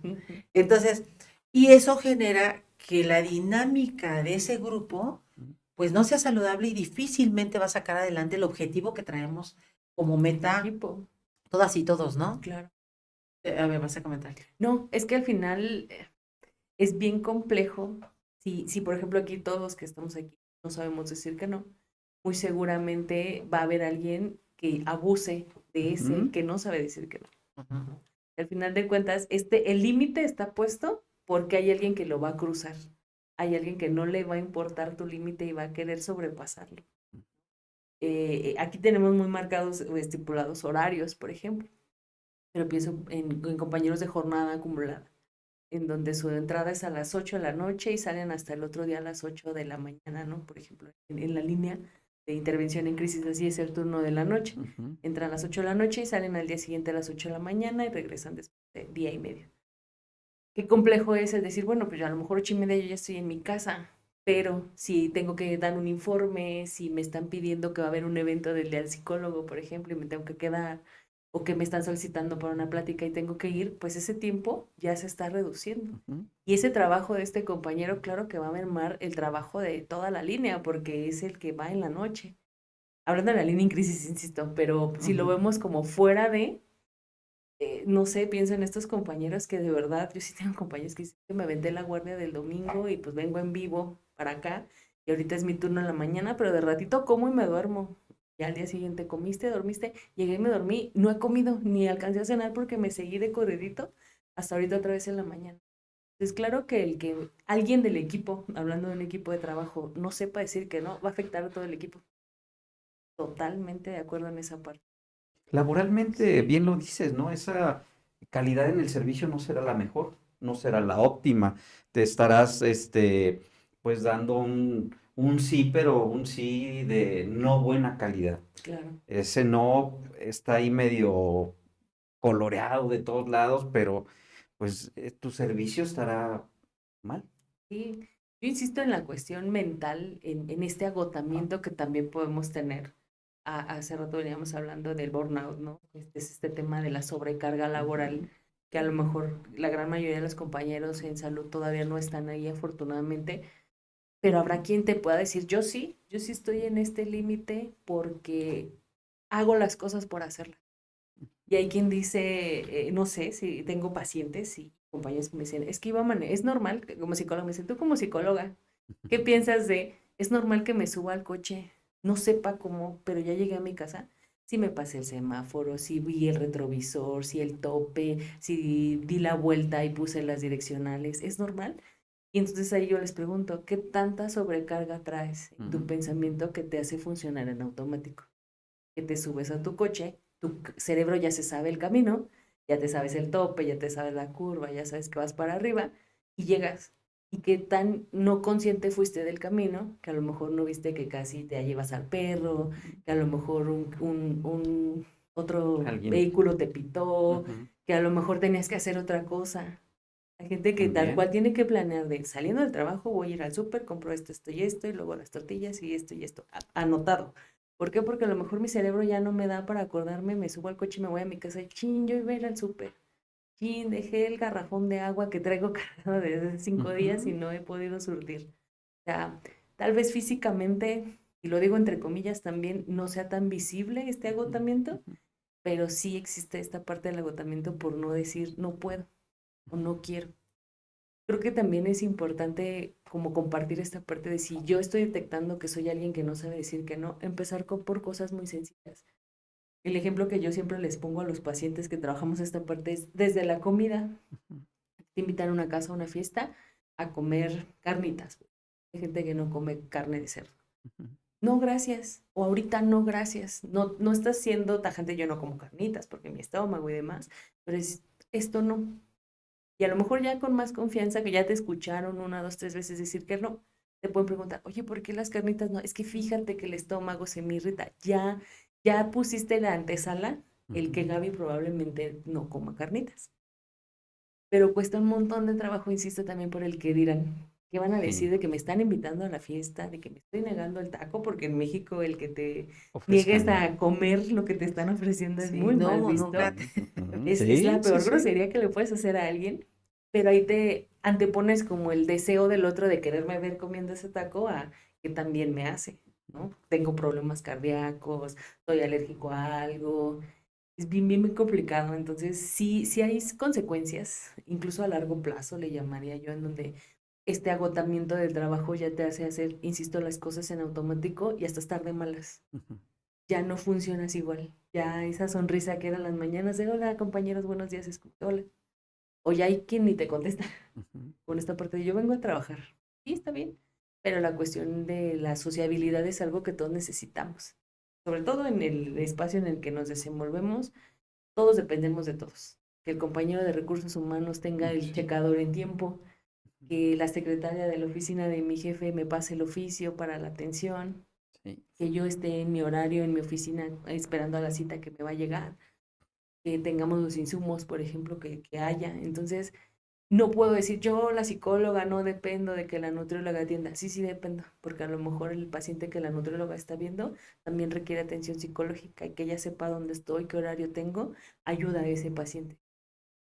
Entonces, y eso genera que la dinámica de ese grupo, pues no sea saludable y difícilmente va a sacar adelante el objetivo que traemos como meta, Equipo, todas y todos, ¿no? claro. A ver, vas a comentar. No, es que al final es bien complejo. Si, por ejemplo, aquí todos que estamos aquí no sabemos decir que no, muy seguramente va a haber alguien que abuse de ese Ujú. que no sabe decir que no. Ujú. Al final de cuentas, el límite está puesto porque hay alguien que lo va a cruzar. Hay alguien que no le va a importar tu límite y va a querer sobrepasarlo. Aquí tenemos muy marcados o estipulados horarios, por ejemplo, pero pienso en compañeros de jornada acumulada, en donde su entrada es a las 8 de la noche y salen hasta el otro día a las 8 de la mañana, ¿no? Por ejemplo, en la línea de intervención en crisis, así es el turno de la noche. Ujú. Entran a las 8 de la noche y salen al día siguiente a las 8 de la mañana y regresan después de día y medio. Qué complejo es el decir, bueno, pues ya a lo mejor 8:30 yo ya estoy en mi casa, pero si tengo que dar un informe, si me están pidiendo que va a haber un evento del día del psicólogo, por ejemplo, y me tengo que quedar, o que me están solicitando para una plática y tengo que ir, pues ese tiempo ya se está reduciendo. Ujú. Y ese trabajo de este compañero, claro que va a mermar el trabajo de toda la línea, porque es el que va en la noche. Hablando de la línea en crisis, insisto, pero si lo Ujú. vemos como fuera de, no sé, pienso en estos compañeros que de verdad, yo sí tengo compañeros que dicen que me aventé la guardia del domingo y pues vengo en vivo para acá y ahorita es mi turno en la mañana, pero de ratito como y me duermo. Ya al día siguiente comiste, dormiste, llegué y me dormí, no he comido ni alcancé a cenar porque me seguí de corridito hasta ahorita otra vez en la mañana. Es claro que el que alguien del equipo, hablando de un equipo de trabajo, no sepa decir que no, va a afectar a todo el equipo. Totalmente de acuerdo en esa parte. Laboralmente, bien lo dices, ¿no? Esa calidad en el servicio no será la mejor, no será la óptima. Te estarás, pues dando un sí, pero un sí de no buena calidad. Claro. Ese no está ahí medio coloreado de todos lados, pero pues tu servicio estará mal. Sí, yo insisto en la cuestión mental, en este agotamiento que también podemos tener. Hace rato veníamos hablando del burnout, ¿no? Es este tema de la sobrecarga laboral, que a lo mejor la gran mayoría de los compañeros en salud todavía no están ahí, afortunadamente, pero habrá quien te pueda decir, yo sí estoy en este límite porque hago las cosas por hacerlas. Y hay quien dice, no sé, si tengo pacientes y compañeros que me dicen, es que es normal, como psicóloga, me dicen, tú como psicóloga, ¿qué piensas es normal que me suba al coche, no sepa cómo, pero ya llegué a mi casa? Si me pasé el semáforo, si vi el retrovisor, si el tope, si di la vuelta y puse las direccionales, ¿es normal? Y entonces ahí yo les pregunto, ¿qué tanta sobrecarga traes en tu Ujú. pensamiento que te hace funcionar en automático? Que te subes a tu coche, tu cerebro ya se sabe el camino, ya te sabes el tope, ya te sabes la curva, ya sabes que vas para arriba y llegas. y qué tan no consciente fuiste del camino, que a lo mejor no viste que casi te llevas al perro, que a lo mejor un otro Alguien. vehículo te pitó, Ujú. que a lo mejor tenías que hacer otra cosa. Hay gente que tal También. cual tiene que planear de saliendo del trabajo, voy a ir al súper, compro esto y luego las tortillas y esto, anotado. ¿Por qué? Porque a lo mejor mi cerebro ya no me da para acordarme, me subo al coche y me voy a mi casa y chin, yo iba a ir al súper. Chin, dejé el garrafón de agua que traigo cargado desde hace 5 días y Ujú. no he podido surtir. O sea, tal vez físicamente, y lo digo entre comillas también, no sea tan visible este agotamiento, Ujú. pero sí existe esta parte del agotamiento por no decir no puedo o no quiero. Creo que también es importante como compartir esta parte de si yo estoy detectando que soy alguien que no sabe decir que no, empezar por cosas muy sencillas. El ejemplo que yo siempre les pongo a los pacientes que trabajamos esta parte es desde la comida. Ujú. Te invitan a una casa, a una fiesta, a comer carnitas. Hay gente que no come carne de cerdo. Ujú. No, gracias. O ahorita no, gracias. No, no estás siendo tajante, yo no como carnitas porque mi estómago y demás, pero es esto no. Y a lo mejor ya con más confianza, que ya te escucharon una, dos, tres veces decir que no, te pueden preguntar, oye, ¿por qué las carnitas no? Es que fíjate que el estómago se me irrita. Ya pusiste la antesala, el que Ujú. Gaby probablemente no coma carnitas. Pero cuesta un montón de trabajo, insisto, también por el que dirán. ¿Qué van a decir Sí. de que me están invitando a la fiesta, de que me estoy negando el taco? Porque en México el que te niegues Ofrezcan. a comer lo que te están ofreciendo es Sí, muy mal no, no, visto. espérate. Ujú. Ujú. Es Sí, la sí, peor sí. grosería que le puedes hacer a alguien, pero ahí te antepones como el deseo del otro de quererme ver comiendo ese taco a que también me hace, ¿no? Tengo problemas cardíacos, soy alérgico a algo, es bien complicado, entonces sí hay consecuencias, incluso a largo plazo le llamaría yo, en donde este agotamiento del trabajo ya te hace hacer, insisto, las cosas en automático y hasta estar de malas. Ujú. Ya no funcionas igual. Ya esa sonrisa que eran las mañanas de hola, compañeros, buenos días, es como, hola. O ya hay quien ni te contesta Ujú. con esta parte de yo vengo a trabajar. Sí, está bien. Pero la cuestión de la sociabilidad es algo que todos necesitamos. Sobre todo en el espacio en el que nos desenvolvemos, todos dependemos de todos. Que el compañero de recursos humanos tenga el Sí. checador en tiempo, que la secretaria de la oficina de mi jefe me pase el oficio para la atención, Sí. que yo esté en mi horario, en mi oficina, esperando a la cita que me va a llegar, que tengamos los insumos, por ejemplo, que haya. Entonces, no puedo decir, yo, la psicóloga, no dependo de que la nutrióloga atienda. Sí, sí dependo, porque a lo mejor el paciente que la nutrióloga está viendo también requiere atención psicológica y que ella sepa dónde estoy, qué horario tengo, ayuda a ese paciente.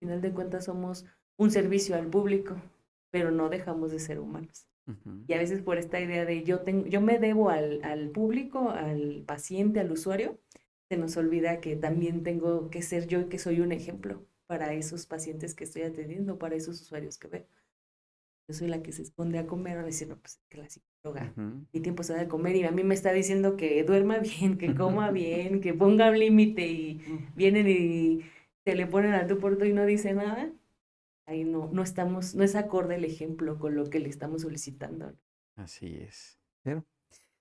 Al final de cuentas, somos un servicio al público, pero no dejamos de ser humanos. Ujú. Y a veces por esta idea de yo me debo al público, al paciente, al usuario, se nos olvida que también tengo que ser yo y que soy un ejemplo para esos pacientes que estoy atendiendo, para esos usuarios que veo. Yo soy la que se esconde a comer a decir, no, pues que la psicóloga, Ujú. mi tiempo se da de comer y a mí me está diciendo que duerma bien, que coma bien, que ponga un límite y Mm. vienen y se le ponen a tu puerto y no dice nada. Ahí no estamos, no es acorde el ejemplo con lo que le estamos solicitando. Así es. Pero,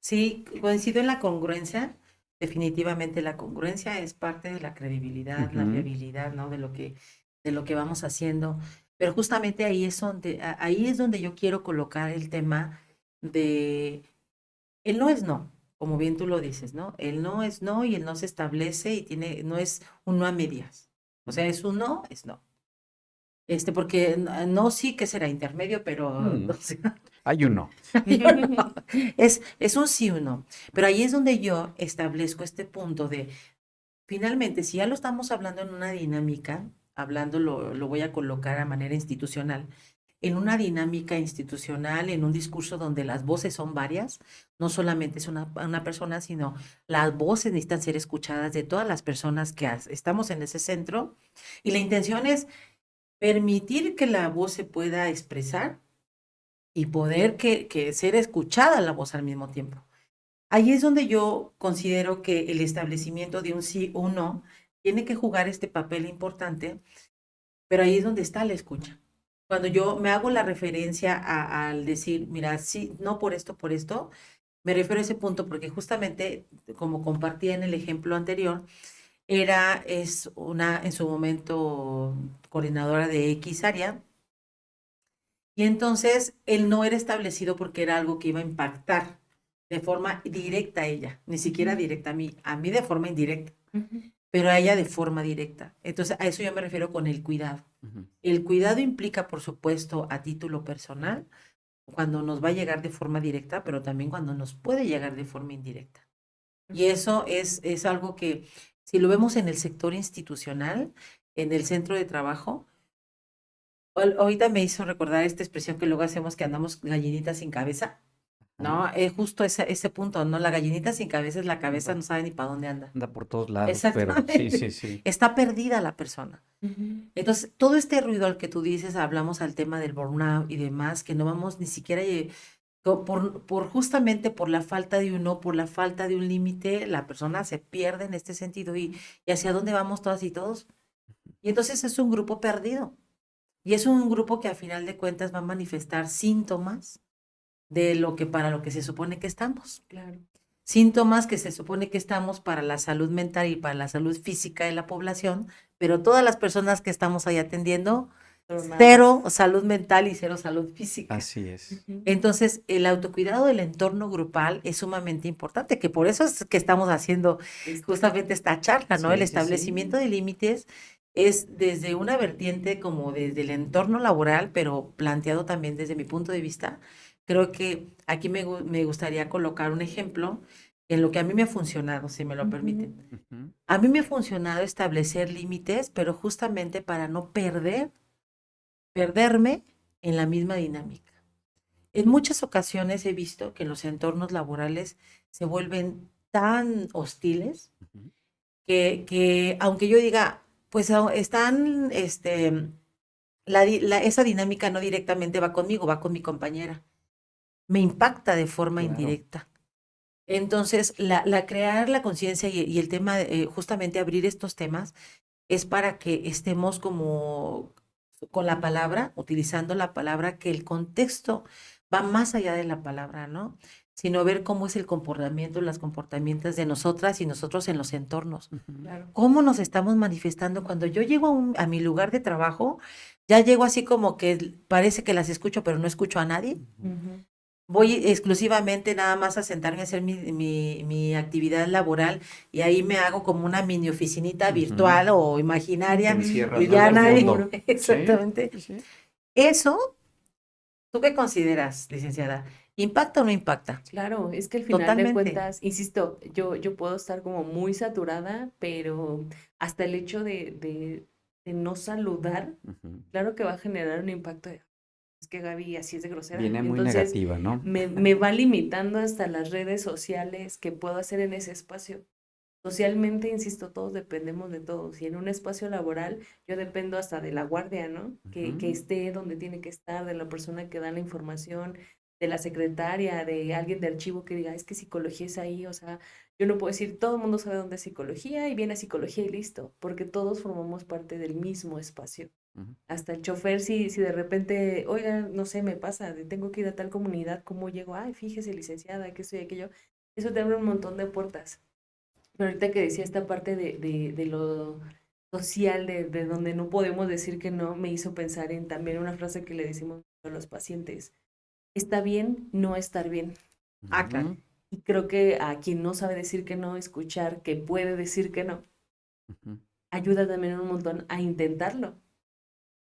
Sí, coincido en la congruencia. Definitivamente la congruencia es parte de la credibilidad, la ujú. fiabilidad, ¿no? De lo que vamos haciendo. Pero justamente ahí es donde yo quiero colocar el tema de el no es no, como bien tú lo dices, ¿no? El no es no y el no se establece y no es un no a medias. O sea, es un no, es no. Porque no sí que será intermedio, pero Mm. o sea, Hay uno. yo no. Es un sí o no. Pero ahí es donde yo establezco este punto de, finalmente, si ya lo estamos hablando en una dinámica, hablando lo voy a colocar a manera institucional, en una dinámica institucional, en un discurso donde las voces son varias, no solamente es una persona, sino las voces necesitan ser escuchadas de todas las personas que estamos en ese centro. Y la intención es permitir que la voz se pueda expresar y poder que ser escuchada la voz al mismo tiempo. Ahí es donde yo considero que el establecimiento de un sí o un no tiene que jugar este papel importante, pero ahí es donde está la escucha. Cuando yo me hago la referencia al decir, mira, sí, no por esto, me refiero a ese punto porque justamente, como compartía en el ejemplo anterior, es una, en su momento, coordinadora de X área, Y entonces él no era establecido porque era algo que iba a impactar de forma directa a ella, ni siquiera directa a mí de forma indirecta, pero a ella de forma directa. Entonces a eso yo me refiero con el cuidado. Ujú. El cuidado implica, por supuesto, a título personal, cuando nos va a llegar de forma directa, pero también cuando nos puede llegar de forma indirecta. Y eso es algo que, si lo vemos en el sector institucional, en el centro de trabajo, ahorita me hizo recordar esta expresión que luego hacemos que andamos gallinitas sin cabeza, ¿no? Es justo ese punto, ¿no? La gallinita sin cabeza es la cabeza, no sabe ni para dónde anda. Anda por todos lados, pero sí, Exactamente. sí, sí. Está perdida la persona. Entonces, todo este ruido al que tú dices, hablamos al tema del burnout y demás, que no vamos ni siquiera, por justamente por la falta de uno, por la falta de un límite, la persona se pierde en este sentido y hacia dónde vamos todas y todos. Y entonces es un grupo perdido. Y es un grupo que a final de cuentas va a manifestar síntomas de lo que para lo que se supone que estamos. Claro. Síntomas que se supone que estamos para la salud mental y para la salud física de la población, pero todas las personas que estamos ahí atendiendo, Pero nada cero más. salud mental y cero salud física. Así es. Entonces, el autocuidado del entorno grupal es sumamente importante, que por eso es que estamos haciendo justamente esta charla, ¿no? Sí, El sí, sí. establecimiento de límites es desde una vertiente como desde el entorno laboral, pero planteado también desde mi punto de vista. Creo que aquí me gustaría colocar un ejemplo en lo que a mí me ha funcionado, si me lo permiten. Ujú. A mí me ha funcionado establecer límites, pero justamente para no perderme en la misma dinámica. En muchas ocasiones he visto que en los entornos laborales se vuelven tan hostiles Ujú. que aunque yo diga, pues están, esa dinámica no directamente va conmigo, va con mi compañera. Me impacta de forma Claro. indirecta. Entonces, crear la conciencia y el tema, justamente abrir estos temas, es para que estemos como con la palabra, utilizando la palabra, que el contexto va más allá de la palabra, ¿no? Sino ver cómo es el comportamiento, los comportamientos de nosotras y nosotros en los entornos. Ujú. Claro. ¿Cómo nos estamos manifestando? Cuando yo llego a mi lugar de trabajo, ya llego así como que parece que las escucho, pero no escucho a nadie. Ujú. Voy exclusivamente nada más a sentarme a hacer mi actividad laboral y ahí me hago como una mini oficinita Ujú. virtual o Te imaginaria encierras, y ¿no? ya En el nadie, mundo. exactamente. Sí, sí, sí. Eso, ¿tú qué consideras, licenciada? ¿Impacta o no impacta? Claro, es que al final de Totalmente. cuentas, insisto, yo puedo estar como muy saturada, pero hasta el hecho de no saludar, Ujú. claro que va a generar un impacto de, es que Gaby así es de grosera. Viene muy Entonces, negativa, ¿no? me va limitando hasta las redes sociales que puedo hacer en ese espacio. Socialmente, insisto, todos dependemos de todos. Y en un espacio laboral, yo dependo hasta de la guardia, ¿no? Que Ujú. esté donde tiene que estar, de la persona que da la información, de la secretaria, de alguien de archivo que diga, es que psicología es ahí. O sea, yo no puedo decir, todo el mundo sabe dónde es psicología y viene a psicología y listo, porque todos formamos parte del mismo espacio. Ujú. Hasta el chofer, si de repente, oiga, no sé, me pasa, tengo que ir a tal comunidad, ¿cómo llego? Ay, fíjese, licenciada, que estoy aquello. Eso te abre un montón de puertas. Pero ahorita que decía esta parte de lo social, de donde no podemos decir que no, me hizo pensar en también una frase que le decimos a los pacientes. Está bien no estar bien. Ah, claro. Ujú. Y creo que a quien no sabe decir que no, escuchar que puede decir que no, Ujú. ayuda también un montón a intentarlo.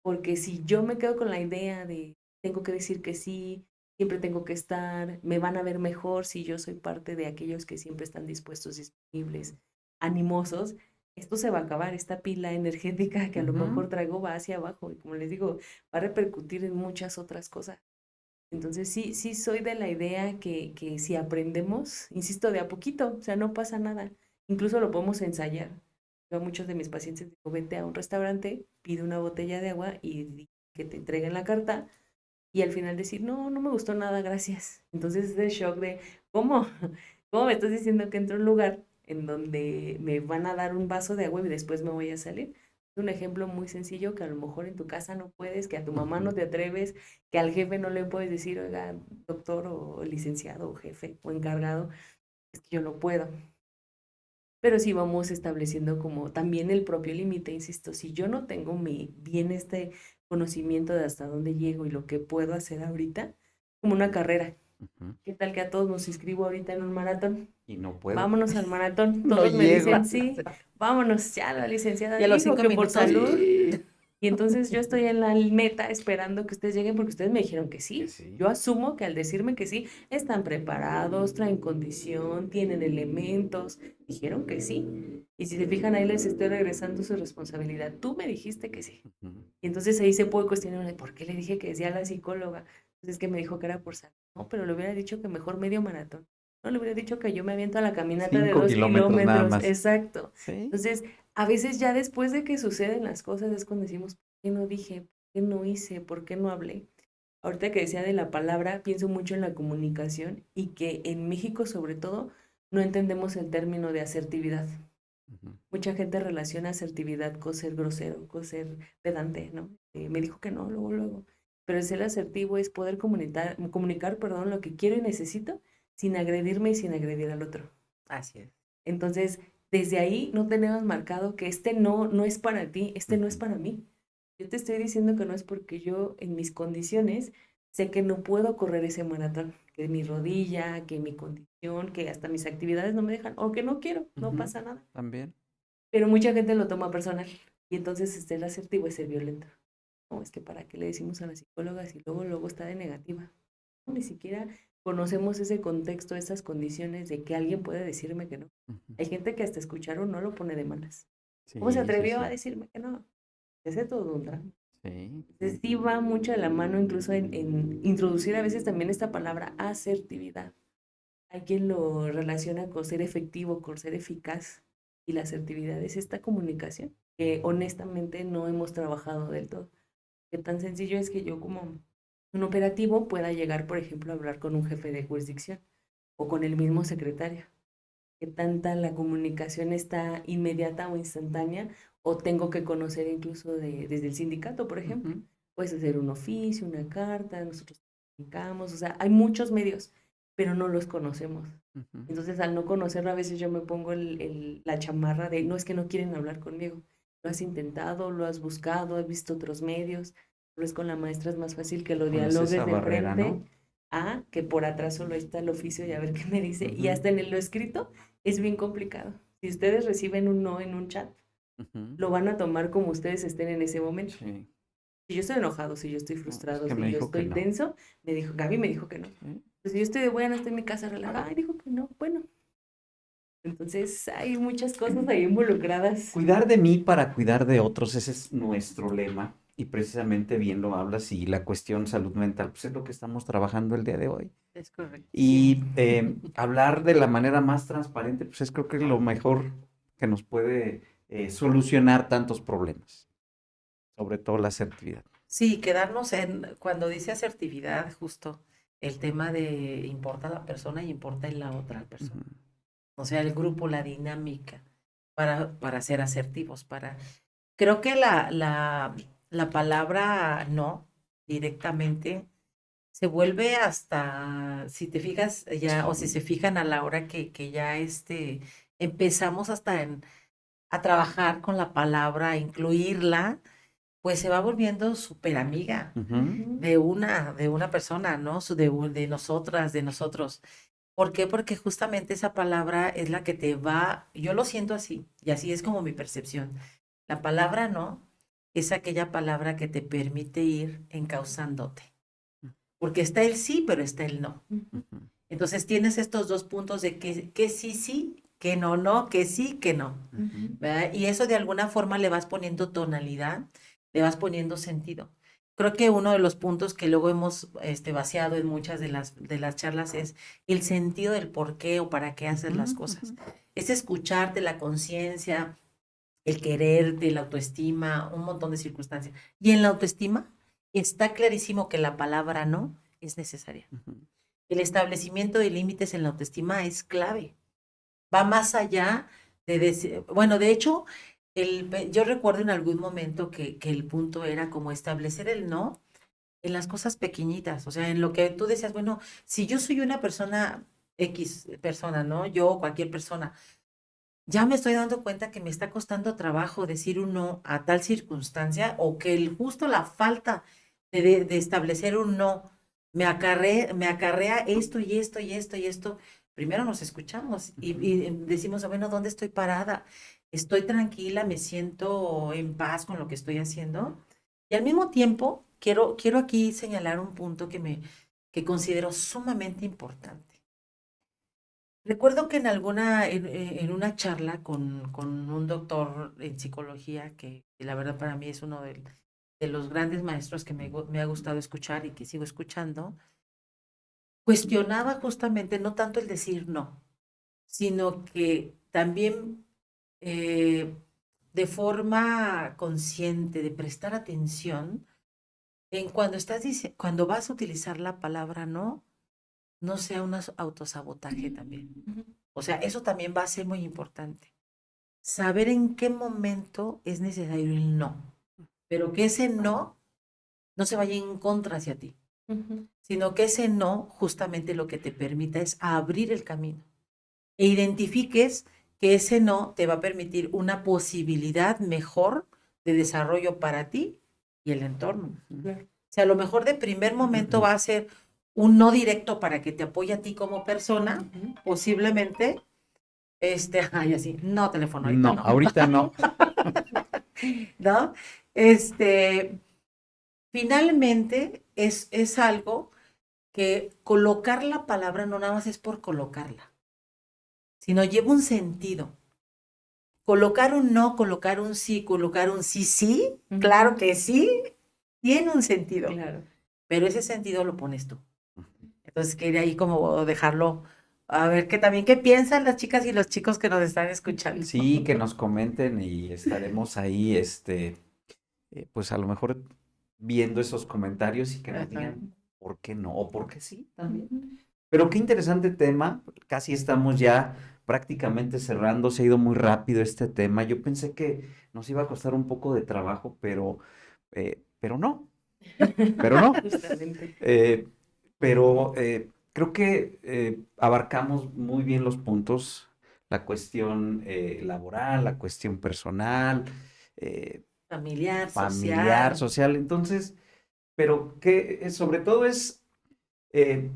Porque si yo me quedo con la idea de tengo que decir que sí, siempre tengo que estar, me van a ver mejor si yo soy parte de aquellos que siempre están dispuestos, disponibles, animosos, esto se va a acabar, esta pila energética que a lo Ujú. mejor traigo va hacia abajo y como les digo, va a repercutir en muchas otras cosas. Entonces sí soy de la idea que si aprendemos, insisto, de a poquito, o sea, no pasa nada, incluso lo podemos ensayar. Yo a muchos de mis pacientes digo, vete a un restaurante, pide una botella de agua y que te entreguen la carta y al final decir, no, no me gustó nada, gracias. Entonces es el shock de, ¿cómo? ¿Cómo me estás diciendo que entro a un lugar en donde me van a dar un vaso de agua y después me voy a salir? Es un ejemplo muy sencillo que a lo mejor en tu casa no puedes, que a tu mamá no Ujú. te atreves, que al jefe no le puedes decir, oiga, doctor o licenciado o jefe o encargado, es que yo no puedo. Pero sí vamos estableciendo como también el propio límite, insisto, si yo no tengo mi bien conocimiento de hasta dónde llego y lo que puedo hacer ahorita, como una carrera. Ujú. ¿Qué tal que a todos nos inscribo ahorita en un maratón? Y no puedo. Vámonos al maratón. No Todos me llego. dicen sí, vámonos. Ya la licenciada Y a los dijo 5 que por minutos, salud. Y entonces yo estoy en la meta esperando que ustedes lleguen porque ustedes me dijeron que sí. Que sí. Yo asumo que al decirme que sí, están preparados, traen condición, tienen elementos. Dijeron que sí. Y si se fijan, ahí les estoy regresando su responsabilidad. Tú me dijiste que sí. Ujú. Y entonces ahí se puede cuestionar, ¿por qué le dije que sí a la psicóloga? Pues es que me dijo que era por salud. No, pero le hubiera dicho que mejor medio maratón. No, le hubiera dicho que yo me aviento a la caminata de 5 2 kilómetros nada kilómetros. más. Exacto. Sí. Entonces, a veces ya después de que suceden las cosas es cuando decimos, ¿por qué no dije? ¿Por qué no hice? ¿Por qué no hablé? Ahorita que decía de la palabra, pienso mucho en la comunicación y que en México, sobre todo, no entendemos el término de asertividad. Ujú. Mucha gente relaciona asertividad con ser grosero, con ser pedante, ¿no? Me dijo que no, luego, luego. Pero el ser asertivo es poder comunicar, perdón, lo que quiero y necesito sin agredirme y sin agredir al otro. así es. Entonces, desde ahí no tenemos marcado que este no es para ti, este no es Ujú. para mí. Yo te estoy diciendo que no es porque yo en mis condiciones sé que no puedo correr ese maratón, que mi rodilla, que mi condición, que hasta mis actividades no me dejan, o que no quiero, no Ujú. pasa nada. También. Pero mucha gente lo toma personal y entonces el asertivo es ser violento. No, es que para qué le decimos a la psicóloga si luego está de negativa. No, ni siquiera conocemos ese contexto, esas condiciones de que alguien puede decirme que no. Ujú. Hay gente que hasta escucharon no lo pone de malas. ¿Cómo se Sí, sí, atrevió a sí. decirme que no? Ese es todo un drama. Sí. Entonces sí va mucho de la mano incluso en introducir a veces también esta palabra asertividad. Hay quien lo relaciona con ser efectivo, con ser eficaz. Y la asertividad es esta comunicación que honestamente no hemos trabajado del todo. Qué tan sencillo es que yo como un operativo pueda llegar, por ejemplo, a hablar con un jefe de jurisdicción o con el mismo secretario. Qué tanta la comunicación está inmediata o instantánea o tengo que conocer incluso desde el sindicato, por ejemplo. Ujú. Puedes hacer un oficio, una carta, nosotros comunicamos, o sea, hay muchos medios, pero no los conocemos. Ujú. Entonces, al no conocerlo, a veces yo me pongo la chamarra de, no es que no quieren hablar conmigo. Lo has intentado, lo has buscado, has visto otros medios. Pero es con la maestra es más fácil que lo Pones esa dialogues de barrera, frente ¿no? a que por atrás solo está el oficio y a ver qué me dice. Y Ujú. hasta en lo escrito es bien complicado. Si ustedes reciben un no en un chat, Ujú. lo van a tomar como ustedes estén en ese momento. Sí. Si yo estoy enojado, si yo estoy No, es frustrado, que me si yo dijo que estoy no. tenso, Gaby me dijo que no. Sí. Pues si yo estoy de buena, estoy en mi casa relajada, ay, dijo que no, bueno. Entonces hay muchas cosas ahí involucradas. Cuidar de mí para cuidar de otros, ese es nuestro lema. Y precisamente bien lo hablas y la cuestión salud mental, pues es lo que estamos trabajando el día de hoy. Es correcto. Y hablar de la manera más transparente, pues es creo que es lo mejor que nos puede solucionar tantos problemas, sobre todo la asertividad. Sí, quedarnos cuando dice asertividad, justo el tema de importa la persona y importa en la otra persona. Ujú. O sea, el grupo, la dinámica para ser asertivos, creo que la palabra no directamente se vuelve hasta, si te fijas ya, o si se fijan a la hora que ya empezamos a trabajar con la palabra, a incluirla, pues se va volviendo súper amiga Ujú. Ujú. de una persona, ¿no? De nosotras, de nosotros. ¿Por qué? Porque justamente esa palabra es la que yo lo siento así, y así es como mi percepción. La palabra no es aquella palabra que te permite ir encauzándote. Porque está el sí, pero está el no. Ujú. Ujú. Entonces tienes estos dos puntos de que sí, sí, que no, no, que sí, que no. Ujú. ¿Verdad? Y eso de alguna forma le vas poniendo tonalidad, le vas poniendo sentido. Creo que uno de los puntos que luego hemos vaciado en muchas de las charlas es el sentido del por qué o para qué haces las Ujú, cosas. ujú. Es escucharte, la conciencia, el quererte, la autoestima, un montón de circunstancias. Y en la autoestima está clarísimo que la palabra no es necesaria. Ujú. El establecimiento de límites en la autoestima es clave. Va más allá de decir, bueno, de hecho, yo recuerdo en algún momento que el punto era como establecer el no en las cosas pequeñitas, o sea, en lo que tú decías, bueno, si yo soy una persona X persona, ¿no? Yo o cualquier persona, ya me estoy dando cuenta que me está costando trabajo decir un no a tal circunstancia o que justo la falta de establecer un no me acarrea esto y esto y esto y esto. Primero nos escuchamos y decimos, bueno, ¿dónde estoy parada? Estoy tranquila, me siento en paz con lo que estoy haciendo. Y al mismo tiempo, quiero aquí señalar un punto que considero sumamente importante. Recuerdo que en una charla con un doctor en psicología, que la verdad para mí es uno de los grandes maestros que me ha gustado escuchar y que sigo escuchando, cuestionaba justamente no tanto el decir no, sino que también de forma consciente, de prestar atención en cuando vas a utilizar la palabra no, no sea un autosabotaje también. Ujú. O sea, eso también va a ser muy importante. Saber en qué momento es necesario el no, pero que ese no se vaya en contra hacia ti, Ujú. sino que ese no justamente lo que te permita es abrir el camino e identifiques que ese no te va a permitir una posibilidad mejor de desarrollo para ti y el entorno. Claro. O sea, a lo mejor de primer momento va a ser un no directo para que te apoye a ti como persona, Ujú. posiblemente, ay, así, no, teléfono, ahorita No, no, ahorita no. ¿no? Este, finalmente es algo que colocar la palabra no nada más es por colocarla, sino lleva un sentido. Colocar un no, colocar un sí, colocar un sí, sí, Ujú. claro que sí, tiene un sentido, Claro. pero ese sentido lo pones tú. Entonces quería ahí como dejarlo, a ver que también qué piensan las chicas y los chicos que nos están escuchando. Sí, que nos comenten y estaremos ahí, pues a lo mejor viendo esos comentarios y que nos Ajá. digan por qué no o por qué sí también. Ujú. Pero qué interesante tema, casi estamos ya prácticamente cerrando, se ha ido muy rápido este tema. Yo pensé que nos iba a costar un poco de trabajo, pero no, pero no. Justamente. Eh, pero creo que abarcamos muy bien los puntos, la cuestión laboral, la cuestión personal, eh, Familiar, familiar, social. social. Entonces, pero que sobre todo es eh,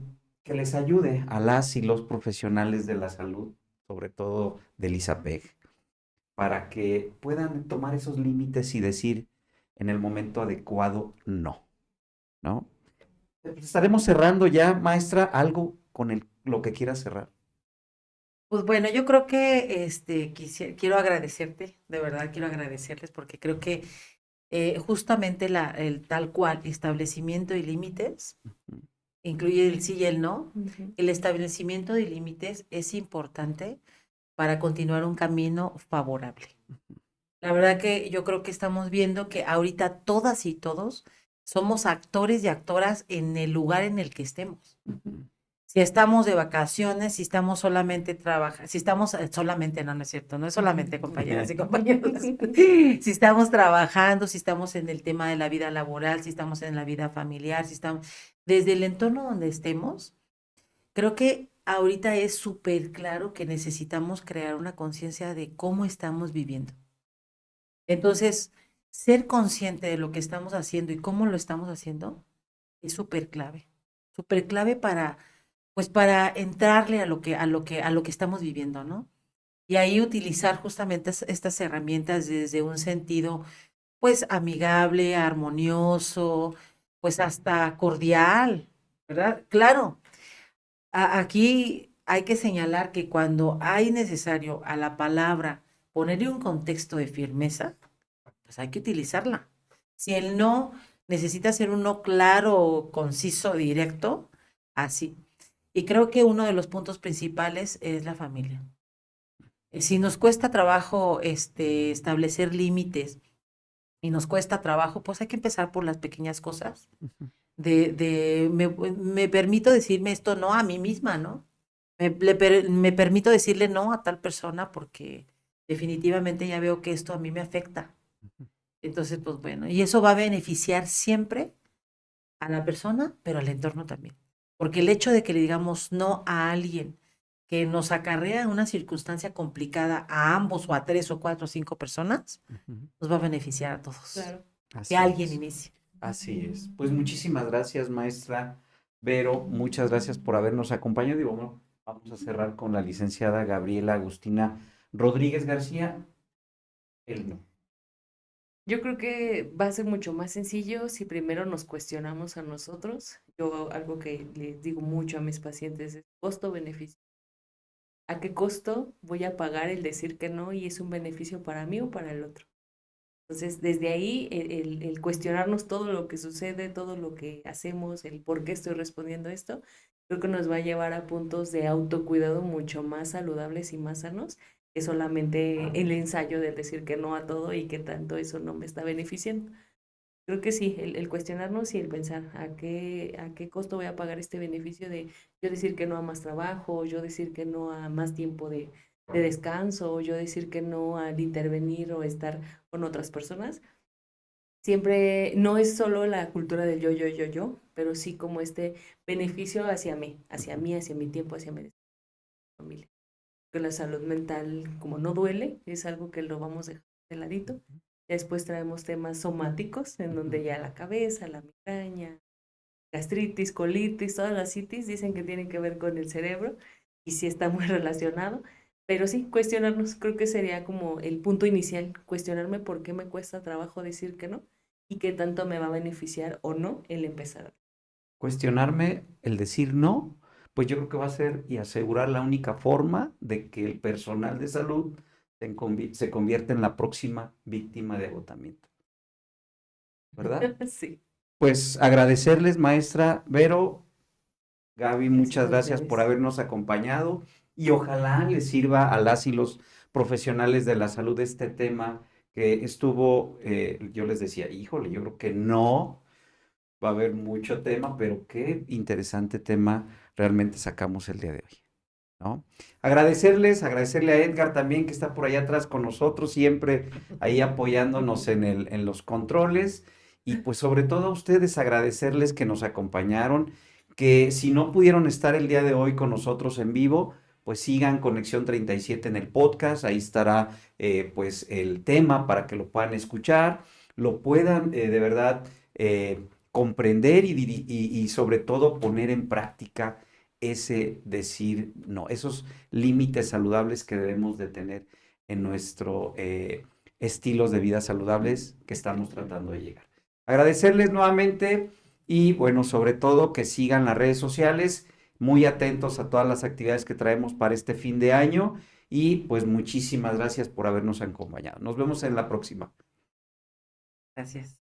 que les ayude a las y los profesionales de la salud, sobre todo del ISAPEG, para que puedan tomar esos límites y decir en el momento adecuado no, ¿no? Estaremos cerrando ya, maestra, algo con lo que quiera cerrar. Pues bueno, yo creo que quiero agradecerte, de verdad quiero agradecerles porque creo que justamente el tal cual establecimiento de límites, incluye el sí y el no, Ujú. el establecimiento de límites es importante para continuar un camino favorable. La verdad que yo creo que estamos viendo que ahorita todas y todos somos actores y actoras en el lugar en el que estemos. Ujú. Si estamos de vacaciones, si estamos solamente trabajando, si estamos solamente, no, no es cierto, no es solamente compañeras y compañeros, si estamos trabajando, si estamos en el tema de la vida laboral, si estamos en la vida familiar, si estamos, desde el entorno donde estemos, creo que ahorita es súper claro que necesitamos crear una conciencia de cómo estamos viviendo. Entonces, ser consciente de lo que estamos haciendo y cómo lo estamos haciendo es súper clave para, pues para entrarle a lo que estamos viviendo, ¿no? Y ahí utilizar justamente estas herramientas desde un sentido, pues amigable, armonioso, pues hasta cordial, ¿verdad? Claro, aquí hay que señalar que cuando hay necesario a la palabra ponerle un contexto de firmeza, pues hay que utilizarla. Si el no necesita ser un no claro, conciso, directo, así. Y creo que uno de los puntos principales es la familia. Si nos cuesta trabajo establecer límites y nos cuesta trabajo, pues hay que empezar por las pequeñas cosas. Me permito decirme esto no a mí misma, ¿no? Me permito decirle no a tal persona porque definitivamente ya veo que esto a mí me afecta. Entonces, pues bueno, y eso va a beneficiar siempre a la persona, pero al entorno también. Porque el hecho de que le digamos no a alguien que nos acarrea una circunstancia complicada a ambos o a 3 o 4 o 5 personas, nos va a beneficiar a todos. Claro. Así Que alguien es. inicie. Así es. Pues muchísimas gracias, maestra Vero. Muchas gracias por habernos acompañado. Y bueno, vamos a cerrar con la licenciada Gabriela Agustina Rodríguez García. El no. Yo creo que va a ser mucho más sencillo si primero nos cuestionamos a nosotros. Yo algo que les digo mucho a mis pacientes es costo-beneficio. ¿A qué costo voy a pagar el decir que no y es un beneficio para mí o para el otro? Entonces, desde ahí, el cuestionarnos todo lo que sucede, todo lo que hacemos, el por qué estoy respondiendo esto, creo que nos va a llevar a puntos de autocuidado mucho más saludables y más sanos que solamente el ensayo de decir que no a todo y que tanto eso no me está beneficiando. Creo que sí, el cuestionarnos y el pensar a qué costo voy a pagar este beneficio de yo decir que no a más trabajo, yo decir que no a más tiempo de descanso, yo decir que no al intervenir o estar con otras personas. Siempre no es solo la cultura del yo, pero sí como este beneficio hacia mí, hacia mi tiempo, hacia mi familia. Que la salud mental, como no duele, es algo que lo vamos a dejar de ladito. Después traemos temas somáticos, en donde ya la cabeza, la migraña, gastritis, colitis, todas las citis dicen que tienen que ver con el cerebro y sí está muy relacionado. Pero sí, cuestionarnos, creo que sería como el punto inicial, cuestionarme por qué me cuesta trabajo decir que no y qué tanto me va a beneficiar o no el empezar. Cuestionarme el decir no, pues yo creo que va a ser y asegurar la única forma de que el personal de salud se convierta en la próxima víctima de agotamiento. ¿Verdad? Sí, Pues agradecerles, maestra Vero, Gaby, muchas gracias a gracias por ustedes. habernos acompañado y ojalá les sirva a las y los profesionales de la salud este tema que estuvo, yo les decía, híjole, yo creo que no va a haber mucho tema, pero qué interesante tema realmente sacamos el día de hoy, ¿no? Agradecerle a Edgar también que está por allá atrás con nosotros, siempre ahí apoyándonos en los controles y pues sobre todo a ustedes agradecerles que nos acompañaron, que si no pudieron estar el día de hoy con nosotros en vivo, pues sigan Conexión 37 en el podcast, ahí estará pues el tema para que lo puedan escuchar, lo puedan de verdad comprender y sobre todo poner en práctica ese decir no, esos límites saludables que debemos de tener en nuestro estilos de vida saludables que estamos tratando de llegar. Agradecerles nuevamente y bueno, sobre todo que sigan las redes sociales, muy atentos a todas las actividades que traemos para este fin de año y pues muchísimas gracias por habernos acompañado. Nos vemos en la próxima. Gracias.